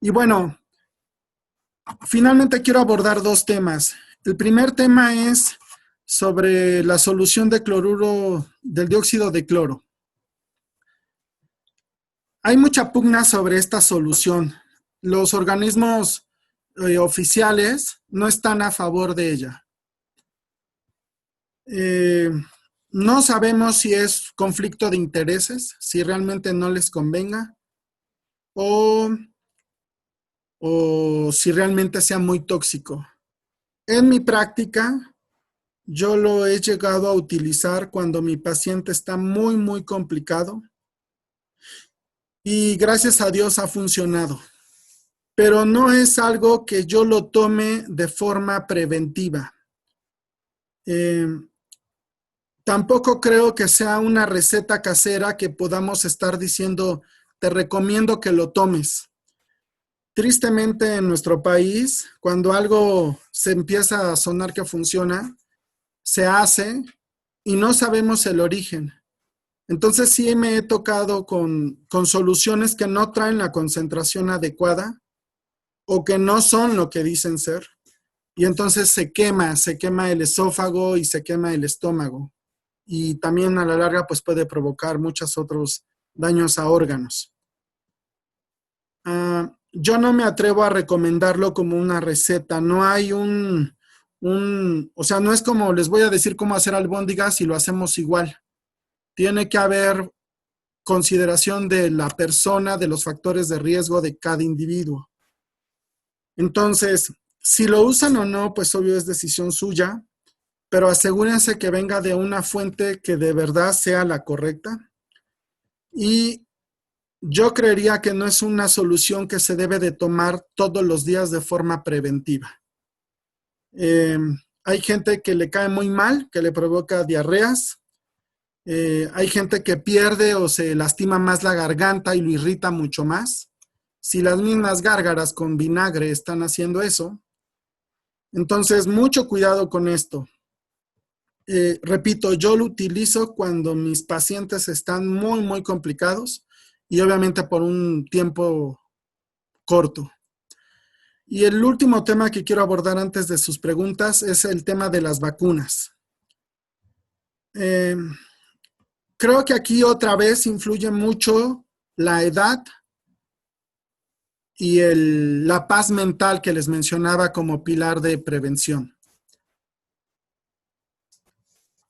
Y bueno, finalmente quiero abordar 2 temas. El primer tema es sobre la solución de cloruro, del dióxido de cloro. Hay mucha pugna sobre esta solución. Los organismos oficiales no están a favor de ella. No sabemos si es conflicto de intereses, si realmente no les convenga, o si realmente sea muy tóxico. En mi práctica, yo lo he llegado a utilizar cuando mi paciente está muy complicado y gracias a Dios ha funcionado. Pero no es algo que yo lo tome de forma preventiva. Tampoco creo que sea una receta casera que podamos estar diciendo, te recomiendo que lo tomes. Tristemente en nuestro país, cuando algo se empieza a sonar que funciona, se hace y no sabemos el origen. Entonces sí me he tocado con soluciones que no traen la concentración adecuada o que no son lo que dicen ser. Y entonces se quema el esófago y se quema el estómago. Y también a la larga pues puede provocar muchos otros daños a órganos. Yo no me atrevo a recomendarlo como una receta. No hay o sea, no es como les voy a decir cómo hacer albóndigas y lo hacemos igual. Tiene que haber consideración de la persona, de los factores de riesgo de cada individuo. Entonces, si lo usan o no, pues obvio es decisión suya, pero asegúrense que venga de una fuente que de verdad sea la correcta. Y yo creería que no es una solución que se debe de tomar todos los días de forma preventiva. Hay gente que le cae muy mal, que le provoca diarreas. Hay gente que pierde o se lastima más la garganta y lo irrita mucho más. Si las mismas gárgaras con vinagre están haciendo eso, entonces mucho cuidado con esto. repito, yo lo utilizo cuando mis pacientes están muy, muy complicados y obviamente por un tiempo corto. Y el último tema que quiero abordar antes de sus preguntas es el tema de las vacunas. Creo que aquí otra vez influye mucho la edad y la paz mental que les mencionaba como pilar de prevención.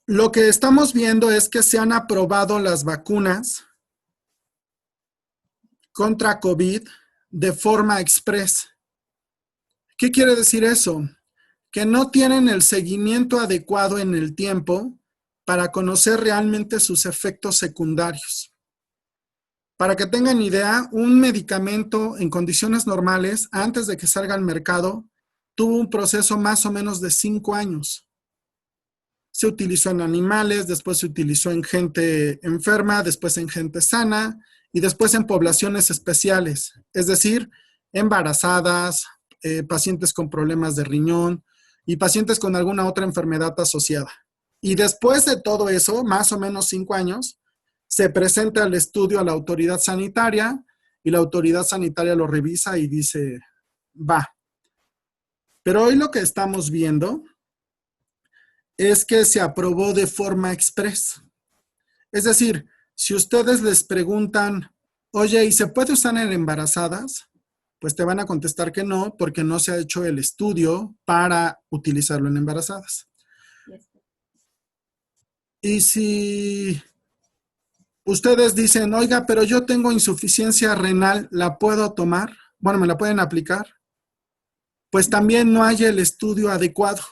Lo que estamos viendo es que se han aprobado las vacunas contra COVID de forma express. ¿Qué quiere decir eso? Que no tienen el seguimiento adecuado en el tiempo para conocer realmente sus efectos secundarios. Para que tengan idea, un medicamento en condiciones normales, antes de que salga al mercado, tuvo un proceso más o menos de 5 años. Se utilizó en animales, después se utilizó en gente enferma, después en gente sana y después en poblaciones especiales, es decir, embarazadas, pacientes con problemas de riñón y pacientes con alguna otra enfermedad asociada. Y después de todo eso, más o menos 5 años, se presenta el estudio a la autoridad sanitaria y la autoridad sanitaria lo revisa y dice, va. Pero hoy lo que estamos viendo es que se aprobó de forma express. Es decir, si ustedes les preguntan, oye, ¿y se puede usar en embarazadas? Pues te van a contestar que no, porque no se ha hecho el estudio para utilizarlo en embarazadas. Y si ustedes dicen, oiga, pero yo tengo insuficiencia renal, ¿la puedo tomar? Bueno, ¿me la pueden aplicar? Pues también no hay el estudio adecuado.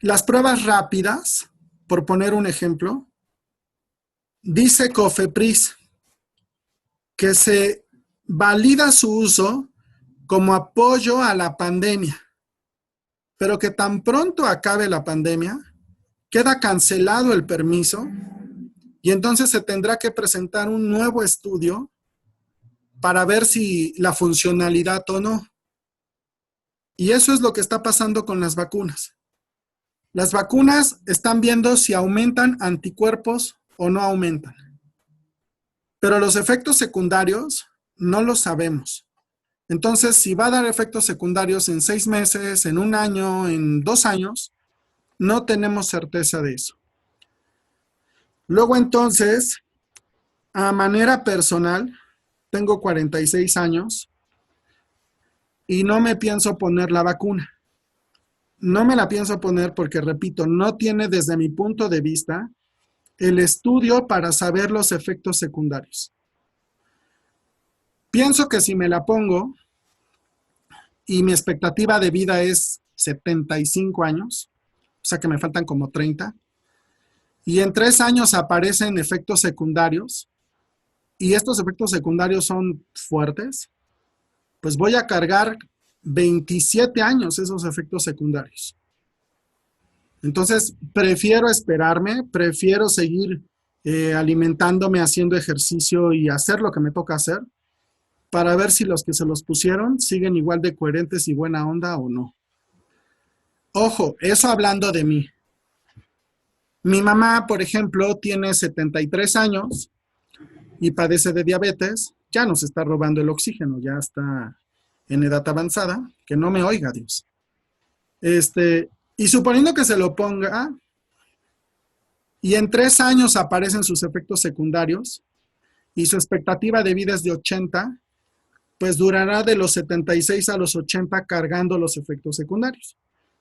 Las pruebas rápidas, por poner un ejemplo, dice COFEPRIS que se valida su uso como apoyo a la pandemia, pero que tan pronto acabe la pandemia, queda cancelado el permiso y entonces se tendrá que presentar un nuevo estudio para ver si la funcionalidad o no. Y eso es lo que está pasando con las vacunas. Las vacunas están viendo si aumentan anticuerpos o no aumentan. Pero los efectos secundarios no los sabemos. Entonces, si va a dar efectos secundarios en 6 meses, en 1 año, en 2 años, no tenemos certeza de eso. Luego, entonces, a manera personal, tengo 46 años y no me pienso poner la vacuna. No me la pienso poner porque, repito, no tiene desde mi punto de vista el estudio para saber los efectos secundarios. Pienso que si me la pongo y mi expectativa de vida es 75 años, o sea que me faltan como 30, y en 3 años aparecen efectos secundarios, y estos efectos secundarios son fuertes, pues voy a cargar 27 años esos efectos secundarios. Entonces, prefiero esperarme, prefiero seguir alimentándome, haciendo ejercicio y hacer lo que me toca hacer para ver si los que se los pusieron siguen igual de coherentes y buena onda o no. Ojo, eso hablando de mí. Mi mamá, por ejemplo, tiene 73 años y padece de diabetes. Ya nos está robando el oxígeno, ya está en edad avanzada. Que no me oiga, Dios. Y suponiendo que se lo ponga y en 3 años aparecen sus efectos secundarios y su expectativa de vida es de 80, pues durará de los 76 a los 80 cargando los efectos secundarios.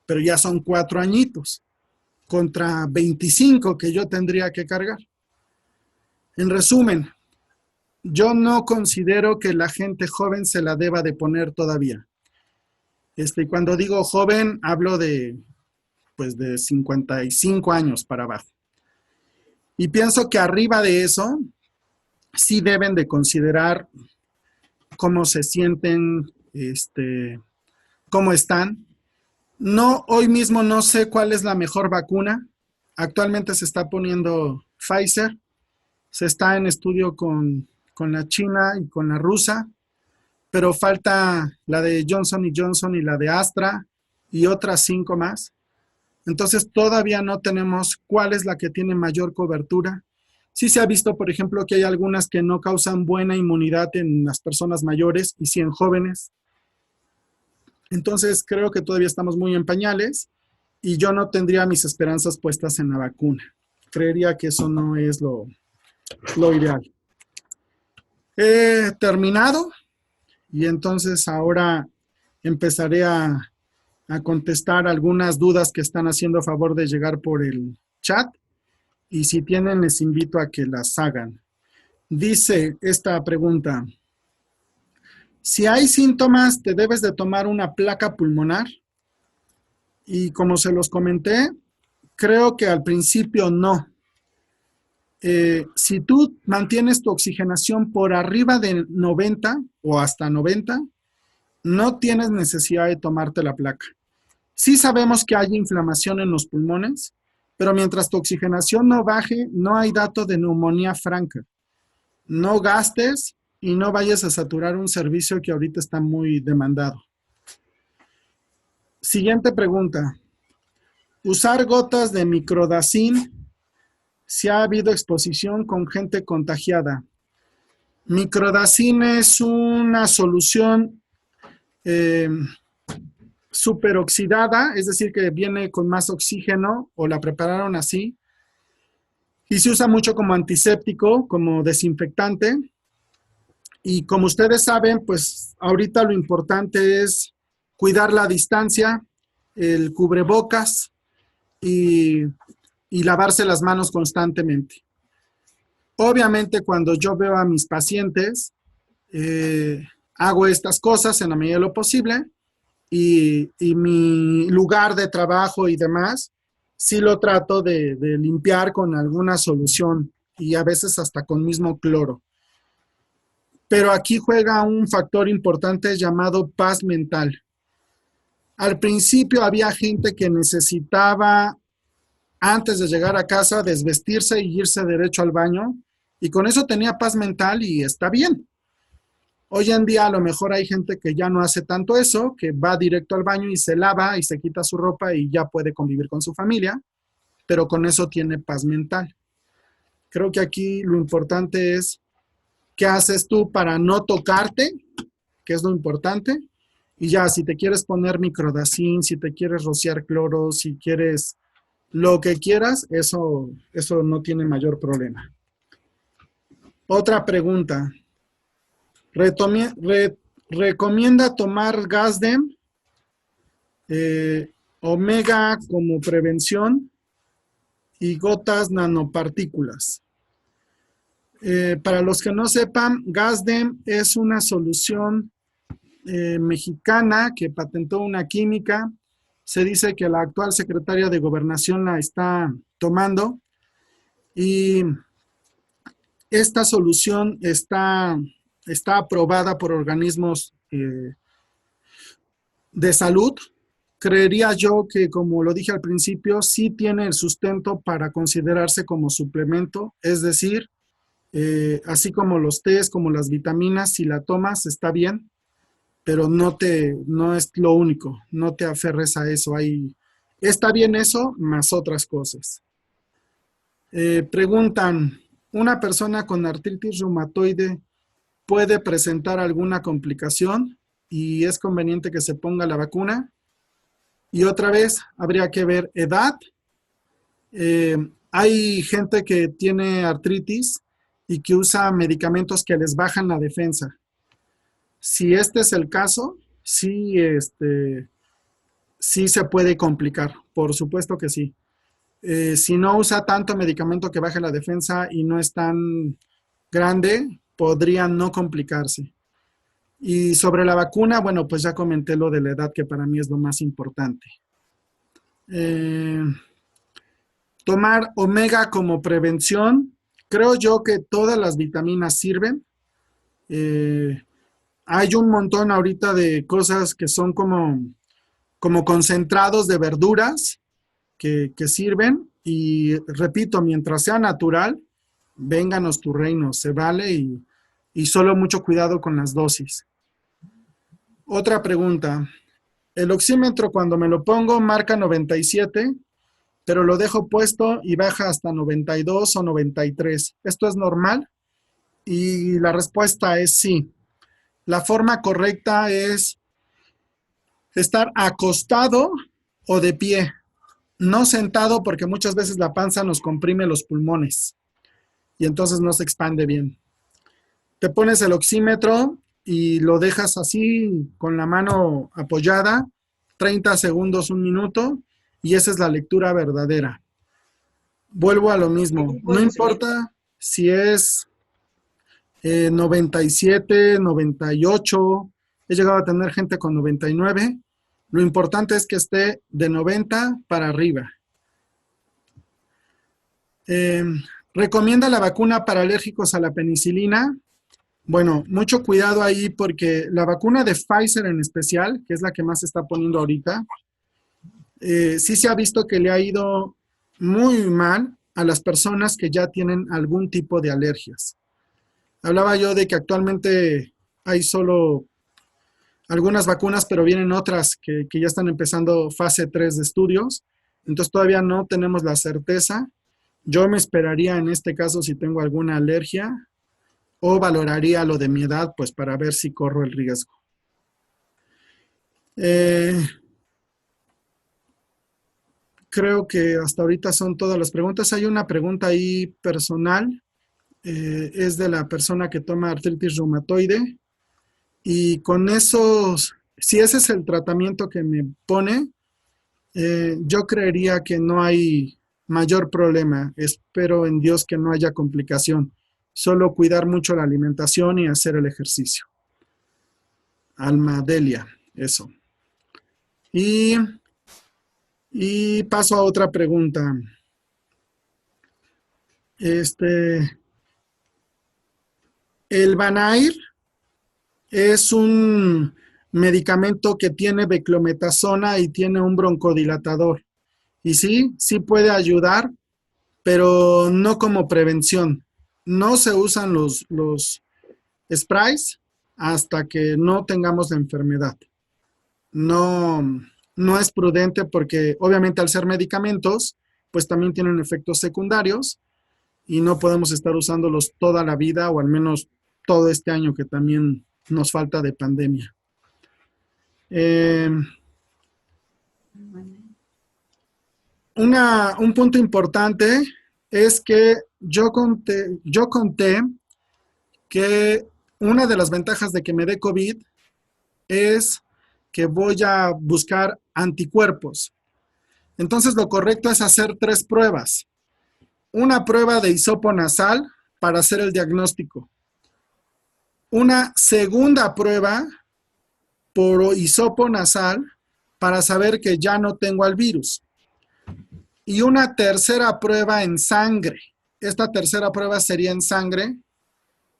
Pero ya son 4 añitos contra 25 que yo tendría que cargar. En resumen, yo no considero que la gente joven se la deba de poner todavía. Cuando digo joven, hablo de 55 años para abajo. Y pienso que arriba de eso, sí deben de considerar cómo se sienten, cómo están. No, hoy mismo no sé cuál es la mejor vacuna. Actualmente se está poniendo Pfizer. Se está en estudio con la china y con la rusa, pero falta la de Johnson & Johnson y la de Astra y otras 5 más. Entonces todavía no tenemos cuál es la que tiene mayor cobertura. Sí se ha visto, por ejemplo, que hay algunas que no causan buena inmunidad en las personas mayores y sí en jóvenes. Entonces creo que todavía estamos muy en pañales y yo no tendría mis esperanzas puestas en la vacuna. Creería que eso no es lo ideal. He terminado y entonces ahora empezaré a contestar algunas dudas que están haciendo a favor de llegar por el chat y si tienen les invito a que las hagan. Dice esta pregunta: si hay síntomas, ¿te debes de tomar una placa pulmonar? Y como se los comenté, creo que al principio no. Si tú mantienes tu oxigenación por arriba de 90 o hasta 90, no tienes necesidad de tomarte la placa. Sí sabemos que hay inflamación en los pulmones, pero mientras tu oxigenación no baje, no hay dato de neumonía franca. No gastes y no vayas a saturar un servicio que ahorita está muy demandado. Siguiente pregunta. Usar gotas de microdacin si ha habido exposición con gente contagiada. Microdacin es una solución superoxidada, es decir, que viene con más oxígeno o la prepararon así. Y se usa mucho como antiséptico, como desinfectante. Y como ustedes saben, pues ahorita lo importante es cuidar la distancia, el cubrebocas y lavarse las manos constantemente. Obviamente, cuando yo veo a mis pacientes, hago estas cosas en la medida de lo posible y mi lugar de trabajo y demás, sí lo trato de limpiar con alguna solución y a veces hasta con mismo cloro. Pero aquí juega un factor importante llamado paz mental. Al principio había gente que necesitaba, antes de llegar a casa, desvestirse y irse derecho al baño, y con eso tenía paz mental y está bien. Hoy en día a lo mejor hay gente que ya no hace tanto eso, que va directo al baño y se lava y se quita su ropa y ya puede convivir con su familia, pero con eso tiene paz mental. Creo que aquí lo importante es qué haces tú para no tocarte, que es lo importante, y ya si te quieres poner microdacin, si te quieres rociar cloro, si quieres lo que quieras, eso no tiene mayor problema. Otra pregunta. ¿Recomienda tomar Gasdem, omega como prevención y gotas nanopartículas? Para los que no sepan, Gasdem es una solución mexicana que patentó una química. Se dice que la actual secretaria de Gobernación la está tomando y esta solución está aprobada por organismos de salud. Creería yo que, como lo dije al principio, sí tiene el sustento para considerarse como suplemento, es decir, así como los tés, como las vitaminas, si la tomas está bien, pero no es lo único, no te aferres a eso. Está bien eso, más otras cosas. Preguntan, ¿una persona con artritis reumatoide puede presentar alguna complicación y es conveniente que se ponga la vacuna? Y otra vez, habría que ver edad. Hay gente que tiene artritis y que usa medicamentos que les bajan la defensa. Si este es el caso, sí se puede complicar, por supuesto que sí. Si no usa tanto medicamento que baje la defensa y no es tan grande, podría no complicarse. Y sobre la vacuna, bueno, pues ya comenté lo de la edad, que para mí es lo más importante. Tomar omega como prevención. Creo yo que todas las vitaminas sirven. Hay un montón ahorita de cosas que son como concentrados de verduras que sirven. Y repito, mientras sea natural, vénganos tu reino, se vale y solo mucho cuidado con las dosis. Otra pregunta. El oxímetro cuando me lo pongo marca 97 pero lo dejo puesto y baja hasta 92 o 93. ¿Esto es normal? Y la respuesta es sí. La forma correcta es estar acostado o de pie, no sentado, porque muchas veces la panza nos comprime los pulmones y entonces no se expande bien. Te pones el oxímetro y lo dejas así con la mano apoyada, 30 segundos, un minuto, y esa es la lectura verdadera. Vuelvo a lo mismo, no importa si es 97, 98, he llegado a tener gente con 99, lo importante es que esté de 90 para arriba. ¿Recomienda la vacuna para alérgicos a la penicilina? Bueno, mucho cuidado ahí porque la vacuna de Pfizer en especial, que es la que más se está poniendo ahorita, sí se ha visto que le ha ido muy mal a las personas que ya tienen algún tipo de alergias. Hablaba yo de que actualmente hay solo algunas vacunas, pero vienen otras que ya están empezando fase 3 de estudios, entonces todavía no tenemos la certeza. Yo me esperaría en este caso si tengo alguna alergia o valoraría lo de mi edad, pues para ver si corro el riesgo. Creo que hasta ahorita son todas las preguntas. Hay una pregunta ahí personal, es de la persona que toma artritis reumatoide y con esos, si ese es el tratamiento que me pone, yo creería que no hay mayor problema. Espero en Dios que no haya complicación. Solo cuidar mucho la alimentación y hacer el ejercicio. Alma Delia, eso. Y paso a otra pregunta. El Vanair es un medicamento que tiene beclometasona y tiene un broncodilatador. Y sí, sí puede ayudar, pero no como prevención. No se usan los sprays hasta que no tengamos la enfermedad. No, no es prudente porque obviamente al ser medicamentos, pues también tienen efectos secundarios y no podemos estar usándolos toda la vida o al menos todo este año que también nos falta de pandemia. Un punto importante es que yo conté que una de las ventajas de que me dé COVID es que voy a buscar anticuerpos. Entonces lo correcto es hacer 3 pruebas. Una prueba de hisopo nasal para hacer el diagnóstico. Una segunda prueba por hisopo nasal para saber que ya no tengo al virus. Y una tercera prueba en sangre. Esta tercera prueba sería en sangre.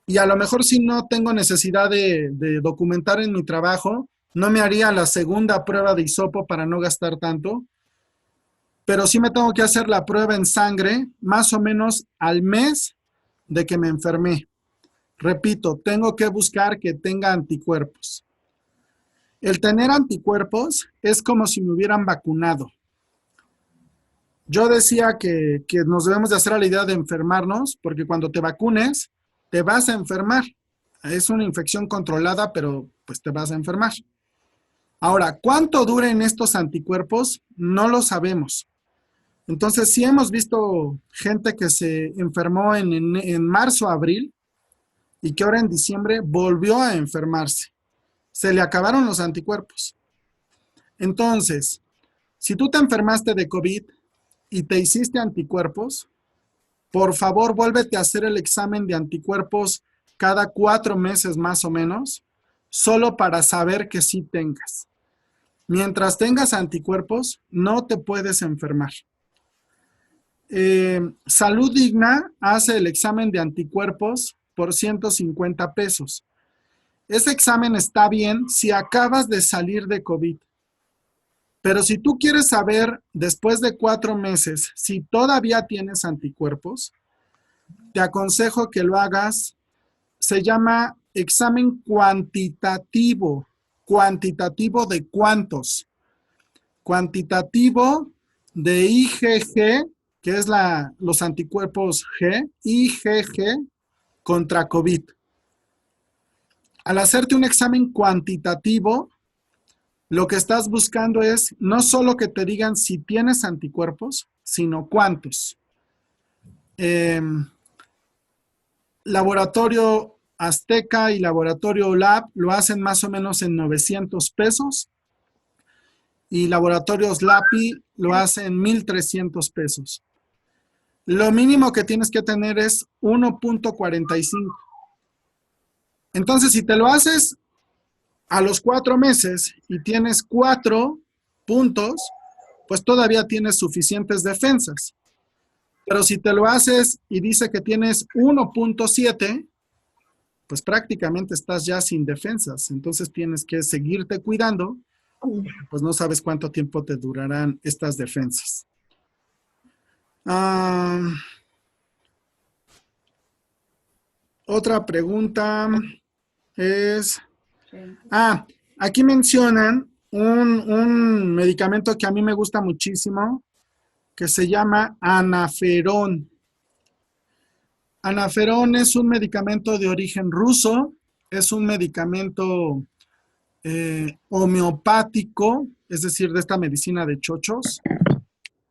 Y a lo mejor si no tengo necesidad de documentar en mi trabajo, no me haría la segunda prueba de hisopo para no gastar tanto. Pero sí me tengo que hacer la prueba en sangre más o menos al mes de que me enfermé. Repito, tengo que buscar que tenga anticuerpos. El tener anticuerpos es como si me hubieran vacunado. Yo decía que nos debemos de hacer a la idea de enfermarnos, porque cuando te vacunes, te vas a enfermar. Es una infección controlada, pero pues te vas a enfermar. Ahora, ¿cuánto duren estos anticuerpos? No lo sabemos. Entonces, sí hemos visto gente que se enfermó en marzo, abril, y que ahora en diciembre volvió a enfermarse. Se le acabaron los anticuerpos. Entonces, si tú te enfermaste de COVID y te hiciste anticuerpos, por favor, vuélvete a hacer el examen de anticuerpos cada 4 meses más o menos, solo para saber que sí tengas. Mientras tengas anticuerpos, no te puedes enfermar. Salud Digna hace el examen de anticuerpos por 150 pesos. Ese examen está bien si acabas de salir de COVID. Pero si tú quieres saber después de 4 meses si todavía tienes anticuerpos, te aconsejo que lo hagas. Se llama examen cuantitativo. ¿Cuantitativo de cuántos? Cuantitativo de IgG, que es los anticuerpos G, IgG contra COVID. Al hacerte un examen cuantitativo, lo que estás buscando es no solo que te digan si tienes anticuerpos, sino cuántos. Laboratorio Azteca y Laboratorio Lab lo hacen más o menos en 900 pesos y Laboratorios LAPI lo hacen en 1,300 pesos. Lo mínimo que tienes que tener es 1.45. Entonces, si te lo haces a los 4 meses y tienes 4 puntos, pues todavía tienes suficientes defensas. Pero si te lo haces y dice que tienes 1.7, pues prácticamente estás ya sin defensas. Entonces tienes que seguirte cuidando, pues no sabes cuánto tiempo te durarán estas defensas. Otra pregunta es... aquí mencionan un medicamento que a mí me gusta muchísimo, que se llama Anaferón. Anaferón es un medicamento de origen ruso, es un medicamento homeopático, es decir, de esta medicina de chochos.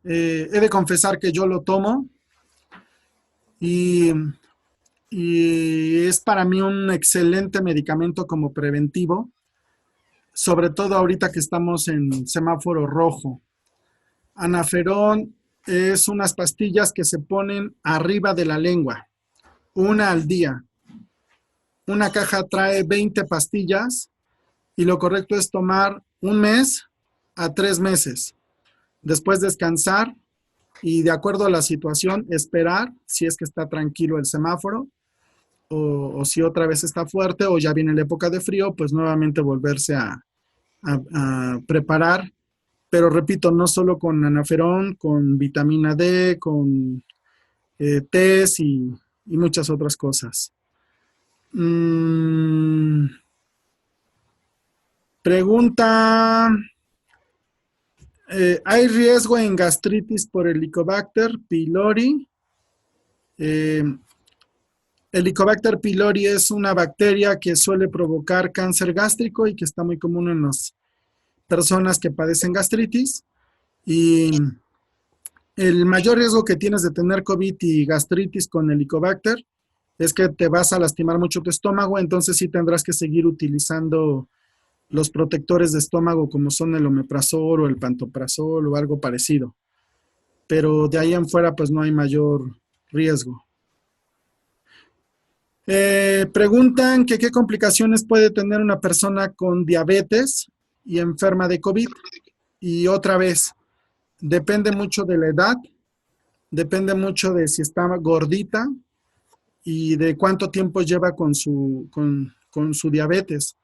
He de confesar que yo lo tomo y es para mí un excelente medicamento como preventivo, sobre todo ahorita que estamos en semáforo rojo. Anaferón es unas pastillas que se ponen arriba de la lengua, una al día. Una caja trae 20 pastillas y lo correcto es tomar 1 mes a 3 meses. Después descansar y de acuerdo a la situación esperar si es que está tranquilo el semáforo o si otra vez está fuerte o ya viene la época de frío, pues nuevamente volverse a preparar. Pero repito, no solo con Anaferón, con vitamina D, con tés y muchas otras cosas. Pregunta, ¿hay riesgo en gastritis por Helicobacter pylori? Helicobacter pylori es una bacteria que suele provocar cáncer gástrico y que está muy común en las personas que padecen gastritis. Y el mayor riesgo que tienes de tener COVID y gastritis con Helicobacter es que te vas a lastimar mucho tu estómago, entonces sí tendrás que seguir utilizando los protectores de estómago como son el omeprazol o el pantoprazol o algo parecido. Pero de ahí en fuera pues no hay mayor riesgo. Preguntan que qué complicaciones puede tener una persona con diabetes y enferma de COVID. Y otra vez, depende mucho de la edad, depende mucho de si está gordita y de cuánto tiempo lleva con su diabetes.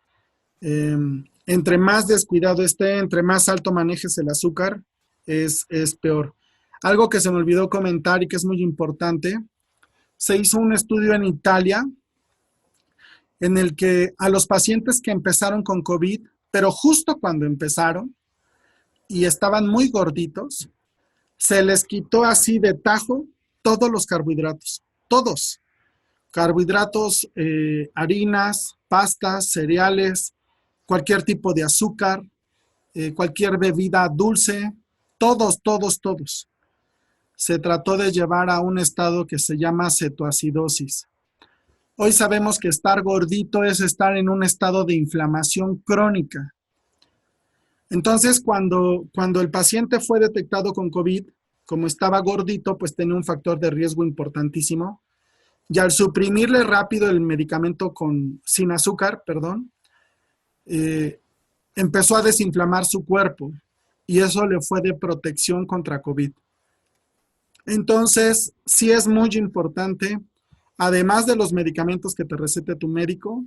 Entre más descuidado esté, entre más alto manejes el azúcar, es peor. Algo que se me olvidó comentar y que es muy importante, se hizo un estudio en Italia en el que a los pacientes que empezaron con COVID, pero justo cuando empezaron y estaban muy gorditos, se les quitó así de tajo todos los carbohidratos, todos. Carbohidratos, harinas, pastas, cereales, cualquier tipo de azúcar, cualquier bebida dulce, todos. Se trató de llevar a un estado que se llama cetoacidosis. Hoy sabemos que estar gordito es estar en un estado de inflamación crónica. Entonces, cuando el paciente fue detectado con COVID, como estaba gordito, pues tenía un factor de riesgo importantísimo. Y al suprimirle rápido el medicamento sin azúcar, empezó a desinflamar su cuerpo y eso le fue de protección contra COVID. Entonces, sí es muy importante, además de los medicamentos que te recete tu médico,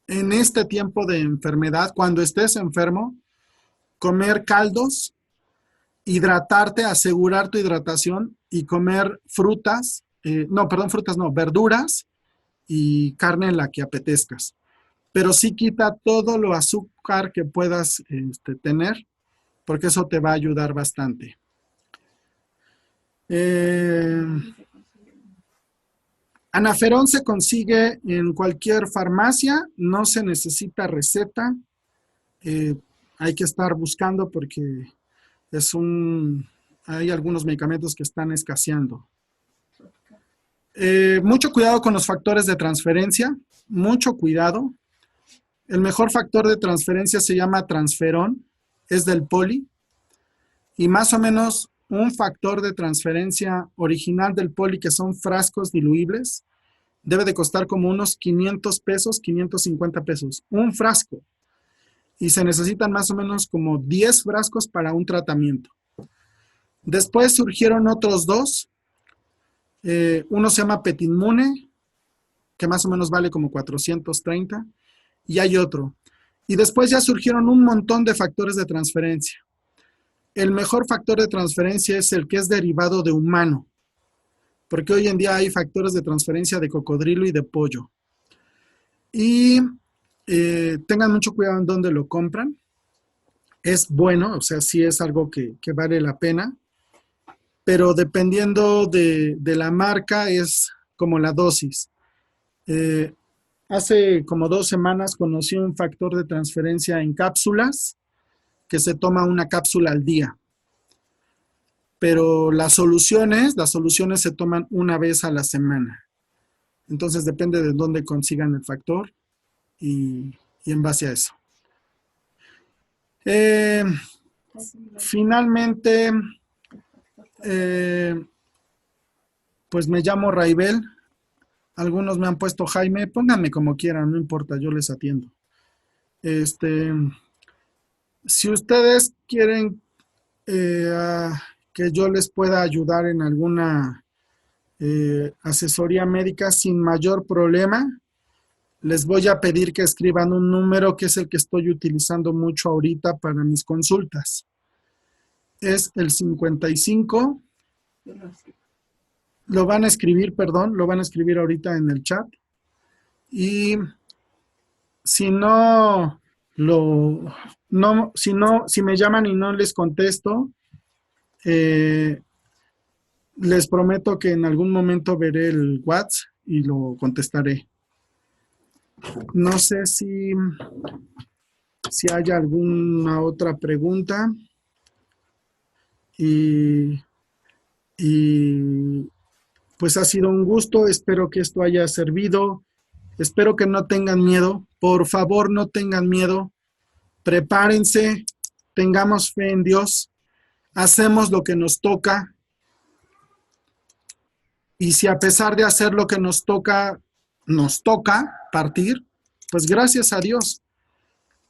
en este tiempo de enfermedad, cuando estés enfermo, comer caldos, hidratarte, asegurar tu hidratación y comer verduras y carne en la que apetezcas. Pero sí quita todo lo azúcar que puedas tener porque eso te va a ayudar bastante. Anaferón se consigue en cualquier farmacia, no se necesita receta. Hay que estar buscando porque hay algunos medicamentos que están escaseando. Mucho cuidado con los factores de transferencia, mucho cuidado. El mejor factor de transferencia se llama transferón, es del poli, y más o menos un factor de transferencia original del poli, que son frascos diluibles, debe de costar como unos 500 pesos, 550 pesos, un frasco. Y se necesitan más o menos como 10 frascos para un tratamiento. Después surgieron otros dos. Uno se llama Petinmune, que más o menos vale como 430, y hay otro. Y después ya surgieron un montón de factores de transferencia. El mejor factor de transferencia es el que es derivado de humano, porque hoy en día hay factores de transferencia de cocodrilo y de pollo. Y tengan mucho cuidado en dónde lo compran. Es bueno, o sea, sí es algo que vale la pena, pero dependiendo de la marca es como la dosis. Hace como 2 semanas conocí un factor de transferencia en cápsulas que se toma una cápsula al día. Pero las soluciones se toman una vez a la semana. Entonces depende de dónde consigan el factor y en base a eso. Finalmente, pues me llamo Raibel. Algunos me han puesto Jaime. Pónganme como quieran, no importa, yo les atiendo. Si ustedes quieren que yo les pueda ayudar en alguna asesoría médica sin mayor problema, les voy a pedir que escriban un número que es el que estoy utilizando mucho ahorita para mis consultas. Es el 55. Lo van a escribir ahorita en el chat. Y si si me llaman y no les contesto, les prometo que en algún momento veré el WhatsApp y lo contestaré. No sé si hay alguna otra pregunta. Y pues ha sido un gusto. Espero que esto haya servido. Espero que no tengan miedo. Por favor, no tengan miedo. Prepárense. Tengamos fe en Dios. Hacemos lo que nos toca. Y si a pesar de hacer lo que nos toca partir, pues gracias a Dios.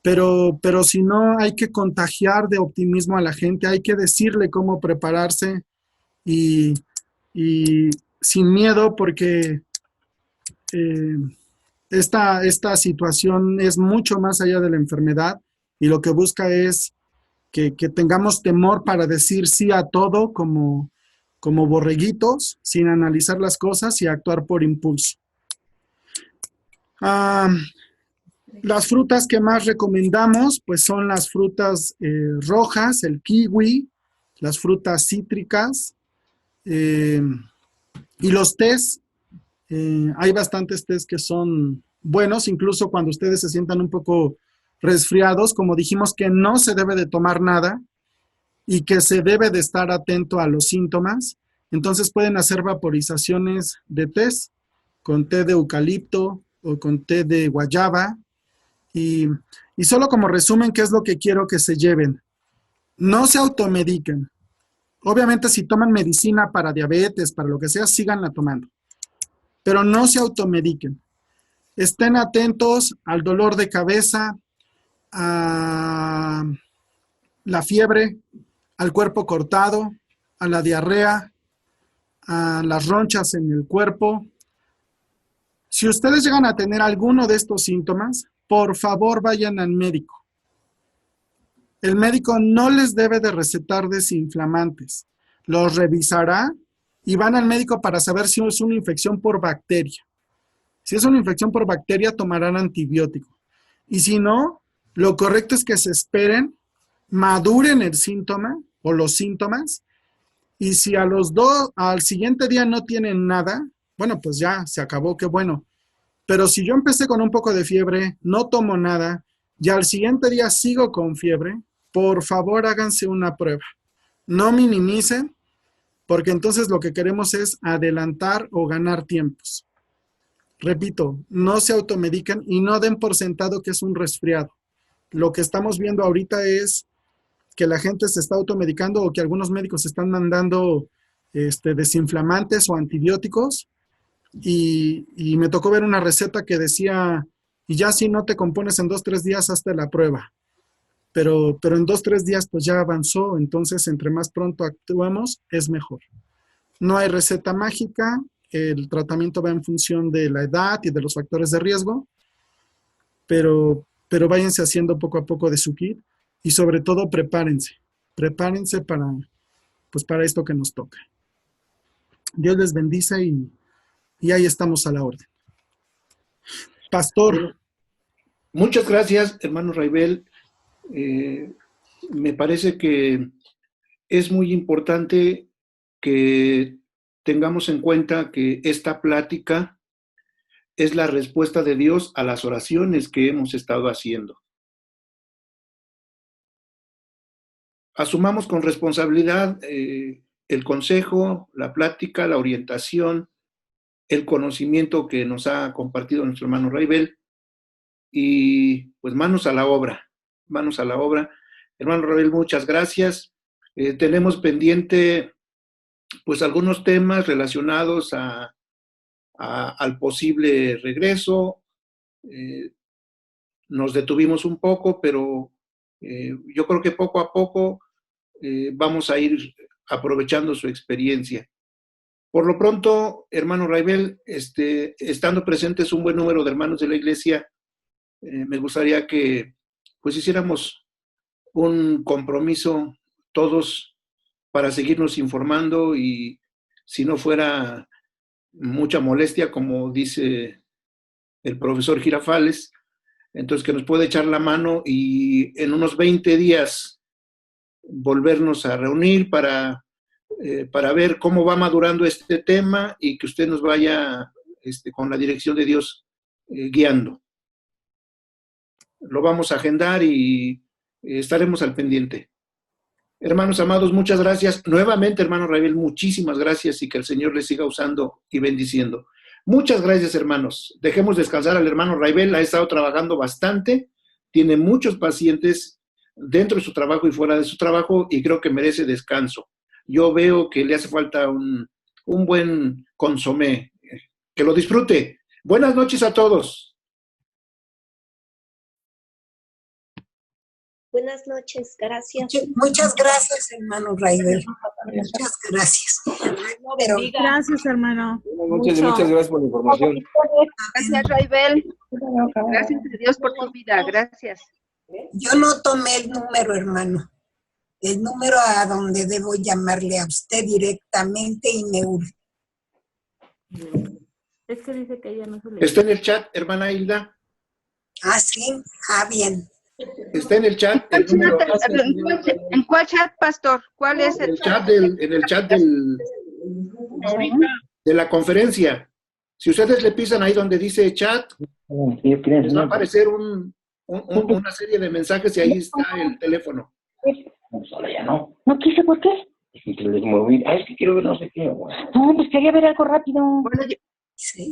Pero si no, hay que contagiar de optimismo a la gente, hay que decirle cómo prepararse y sin miedo, porque esta situación es mucho más allá de la enfermedad y lo que busca es que tengamos temor para decir sí a todo como borreguitos, sin analizar las cosas y actuar por impulso. Las frutas que más recomendamos pues son las frutas rojas, el kiwi, las frutas cítricas y los tés. Hay bastantes tés que son buenos, incluso cuando ustedes se sientan un poco resfriados, como dijimos que no se debe de tomar nada y que se debe de estar atento a los síntomas. Entonces pueden hacer vaporizaciones de tés con té de eucalipto o con té de guayaba. Y solo como resumen, ¿qué es lo que quiero que se lleven? No se automediquen. Obviamente si toman medicina para diabetes, para lo que sea, síganla tomando. Pero no se automediquen. Estén atentos al dolor de cabeza, a la fiebre, al cuerpo cortado, a la diarrea, a las ronchas en el cuerpo. Si ustedes llegan a tener alguno de estos síntomas, por favor vayan al médico. El médico no les debe de recetar desinflamantes. Los revisará y van al médico para saber si es una infección por bacteria. Si es una infección por bacteria, tomarán antibiótico. Y si no, lo correcto es que se esperen maduren el síntoma o los síntomas, y si al siguiente día no tienen nada, bueno, pues ya se acabó, qué bueno. Pero si yo empecé con un poco de fiebre, no tomo nada, y al siguiente día sigo con fiebre, por favor háganse una prueba. No minimicen, porque entonces lo que queremos es adelantar o ganar tiempos. Repito, no se automediquen y no den por sentado que es un resfriado. Lo que estamos viendo ahorita es que la gente se está automedicando o que algunos médicos están mandando desinflamantes o antibióticos, y me tocó ver una receta que decía, y ya si no te compones en 2-3 días, hazte la prueba. Pero en 2-3 días pues ya avanzó, entonces entre más pronto actuemos es mejor. No hay receta mágica, el tratamiento va en función de la edad y de los factores de riesgo, pero váyanse haciendo poco a poco de su kit y sobre todo prepárense para esto que nos toca. Dios les bendice y ahí estamos a la orden. Pastor. Muchas gracias, hermano Raibel. Me parece que es muy importante que tengamos en cuenta que esta plática es la respuesta de Dios a las oraciones que hemos estado haciendo. Asumamos con responsabilidad el consejo, la plática, la orientación, el conocimiento que nos ha compartido nuestro hermano Raibel, y pues manos a la obra, manos a la obra. Hermano Raibel, muchas gracias. Tenemos pendiente pues algunos temas relacionados al posible regreso. Nos detuvimos un poco, pero yo creo que poco a poco vamos a ir aprovechando su experiencia. Por lo pronto, hermano Raibel, estando presentes un buen número de hermanos de la iglesia, me gustaría que pues hiciéramos un compromiso todos para seguirnos informando, y si no fuera mucha molestia, como dice el profesor Girafales, entonces que nos puede echar la mano y en unos 20 días volvernos a reunir para ver cómo va madurando este tema y que usted nos vaya con la dirección de Dios guiando. Lo vamos a agendar y estaremos al pendiente. Hermanos amados, muchas gracias. Nuevamente, hermano Raibel, muchísimas gracias, y que el Señor les siga usando y bendiciendo. Muchas gracias, hermanos. Dejemos descansar al hermano Raibel. Ha estado trabajando bastante, tiene muchos pacientes dentro de su trabajo y fuera de su trabajo, y creo que merece descanso. Yo veo que le hace falta un buen consomé. Que lo disfrute. Buenas noches a todos. Buenas noches, gracias. Muchas gracias, hermano Raibel. Muchas gracias. Pero, Gracias, hermano. Buenas noches y muchas gracias por la información. Gracias, Raibel. Gracias a Dios por tu vida. Gracias. yo no tomé el número, hermano. El número a donde debo llamarle a usted directamente y me urge. Es que dice que ella no se le... Está en el chat, hermana Hilda. Ah, sí. Ah, bien. Está en el chat. El número, ¿En cuál chat, pastor? ¿Cuál es en el el chat de la conferencia. Si ustedes le pisan ahí donde dice chat, les va a aparecer una serie de mensajes y ahí está el teléfono. Pues ahora ya no. ¿No quise por qué? Es que quiero ver no sé qué. No, pues quería ver algo rápido. Bueno, Sí.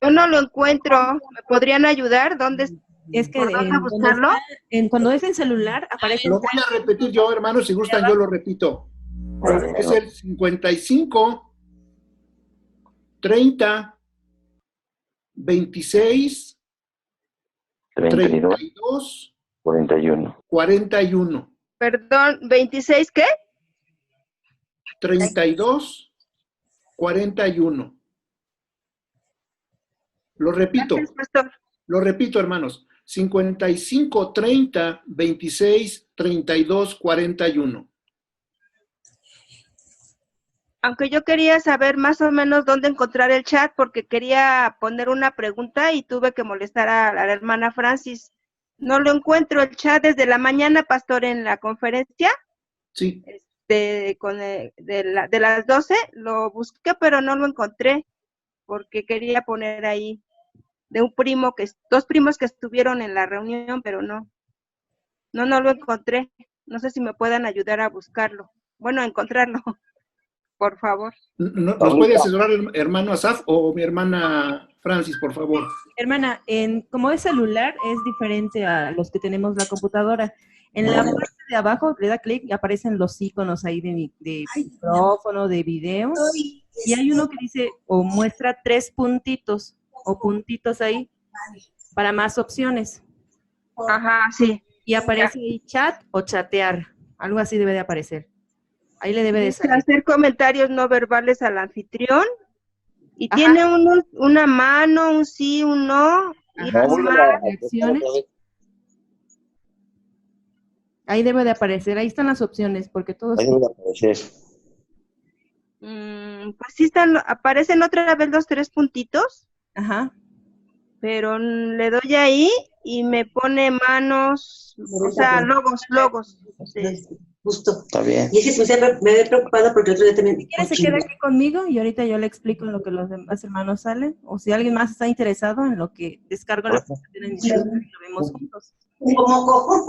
yo no lo encuentro. ¿Me podrían ayudar? ¿Dónde Es que ¿por dónde buscarlo? cuando es en celular aparece... Lo voy a repetir yo, hermanos, si gustan yo lo repito. Es el 55 30 26 32 41. 41. Perdón, ¿26 qué? 32 41. Lo repito. Gracias, pastor. Lo repito, hermanos. 55 30 26 32 41. Aunque yo quería saber más o menos dónde encontrar el chat porque quería poner una pregunta y tuve que molestar a la hermana Francis. No lo encuentro el chat desde la mañana, pastor, en la conferencia. Sí. De las 12 lo busqué, pero no lo encontré porque quería poner ahí de un primo dos primos que estuvieron en la reunión, pero no lo encontré. No sé si me puedan ayudar a buscarlo. Bueno, a encontrarlo, por favor. ¿Nos puede asesorar el hermano Asaf o mi hermana Francis, por favor? Hermana, como es celular, es diferente a los que tenemos la computadora. En la parte de abajo le da clic y aparecen los iconos ahí de micrófono, de video. Y hay uno que dice, o muestra 3 puntitos, o puntitos ahí, para más opciones. Ajá, sí. Y aparece ahí chat o chatear. Algo así debe de aparecer. Ahí le debe de salir. Hacer comentarios no verbales al anfitrión. Y Ajá. tiene una mano, un sí, un no. Y reacciones. Ahí debe de aparecer. Ahí están las opciones, porque todos... Ahí debe de aparecer. Pues sí aparecen otra vez los 3 puntitos. Ajá. Pero le doy ahí y me pone manos, o sea, logos. Justo. Está bien. Y ese me ve preocupada porque el otro día también... Si quiere, se queda aquí conmigo y ahorita yo le explico en lo que los demás hermanos salen. O si alguien más está interesado en lo que descargo la presentación en mi celular y lo vemos juntos. Un moco.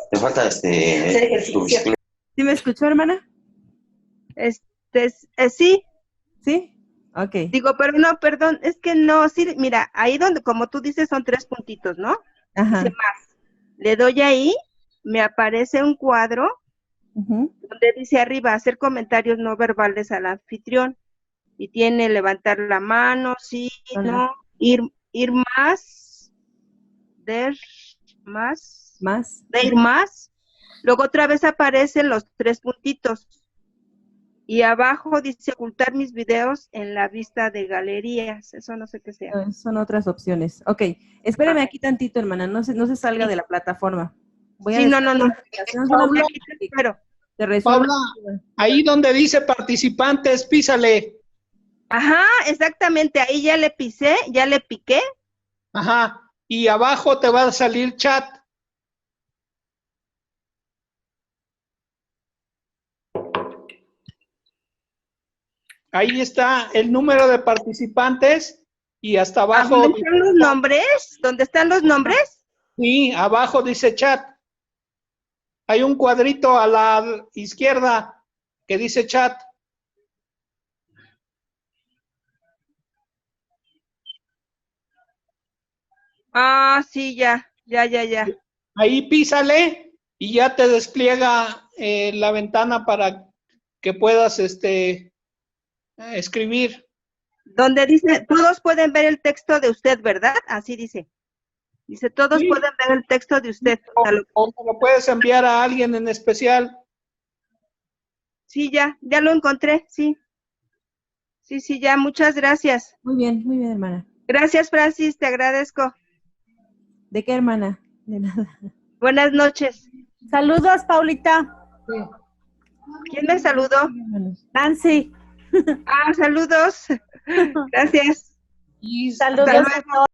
Te falta tu bicicleta. ¿Sí me escuchó, hermana? Sí. ¿Sí? Ok. Digo, pero no, perdón, es que no, sí, mira, ahí donde, como tú dices, son 3 puntitos, ¿no? Ajá. Dice más. Le doy ahí, me aparece un cuadro donde dice arriba, hacer comentarios no verbales al anfitrión. Y tiene levantar la mano, sí, no, ir más, de ir más. Luego otra vez aparecen los 3 puntitos. Y abajo dice ocultar mis videos en la vista de galerías. Eso no sé qué sea. Son otras opciones. Ok, espérame aquí tantito, hermana. No se salga de la plataforma. No. Paula, ahí donde dice participantes, písale. Ajá, exactamente. Ahí ya le pisé, ya le piqué. Ajá, y abajo te va a salir chat. Ahí está el número de participantes y hasta abajo... ¿Dónde están los nombres? ¿Dónde están los nombres? Sí, abajo dice chat. Hay un cuadrito a la izquierda que dice chat. Ah, sí, ya. Ahí písale y ya te despliega la ventana para que puedas escribir. Donde dice, todos pueden ver el texto de usted, ¿verdad? Así dice. Dice, todos pueden ver el texto de usted. O lo puedes enviar a alguien en especial. Sí, ya lo encontré, sí. Sí, ya, muchas gracias. Muy bien, hermana. Gracias, Francis, te agradezco. ¿De qué, hermana? De nada. Buenas noches. Saludos, Paulita. ¿Quién me saludó? Nancy. Ah, saludos. Gracias. Saludos a todos.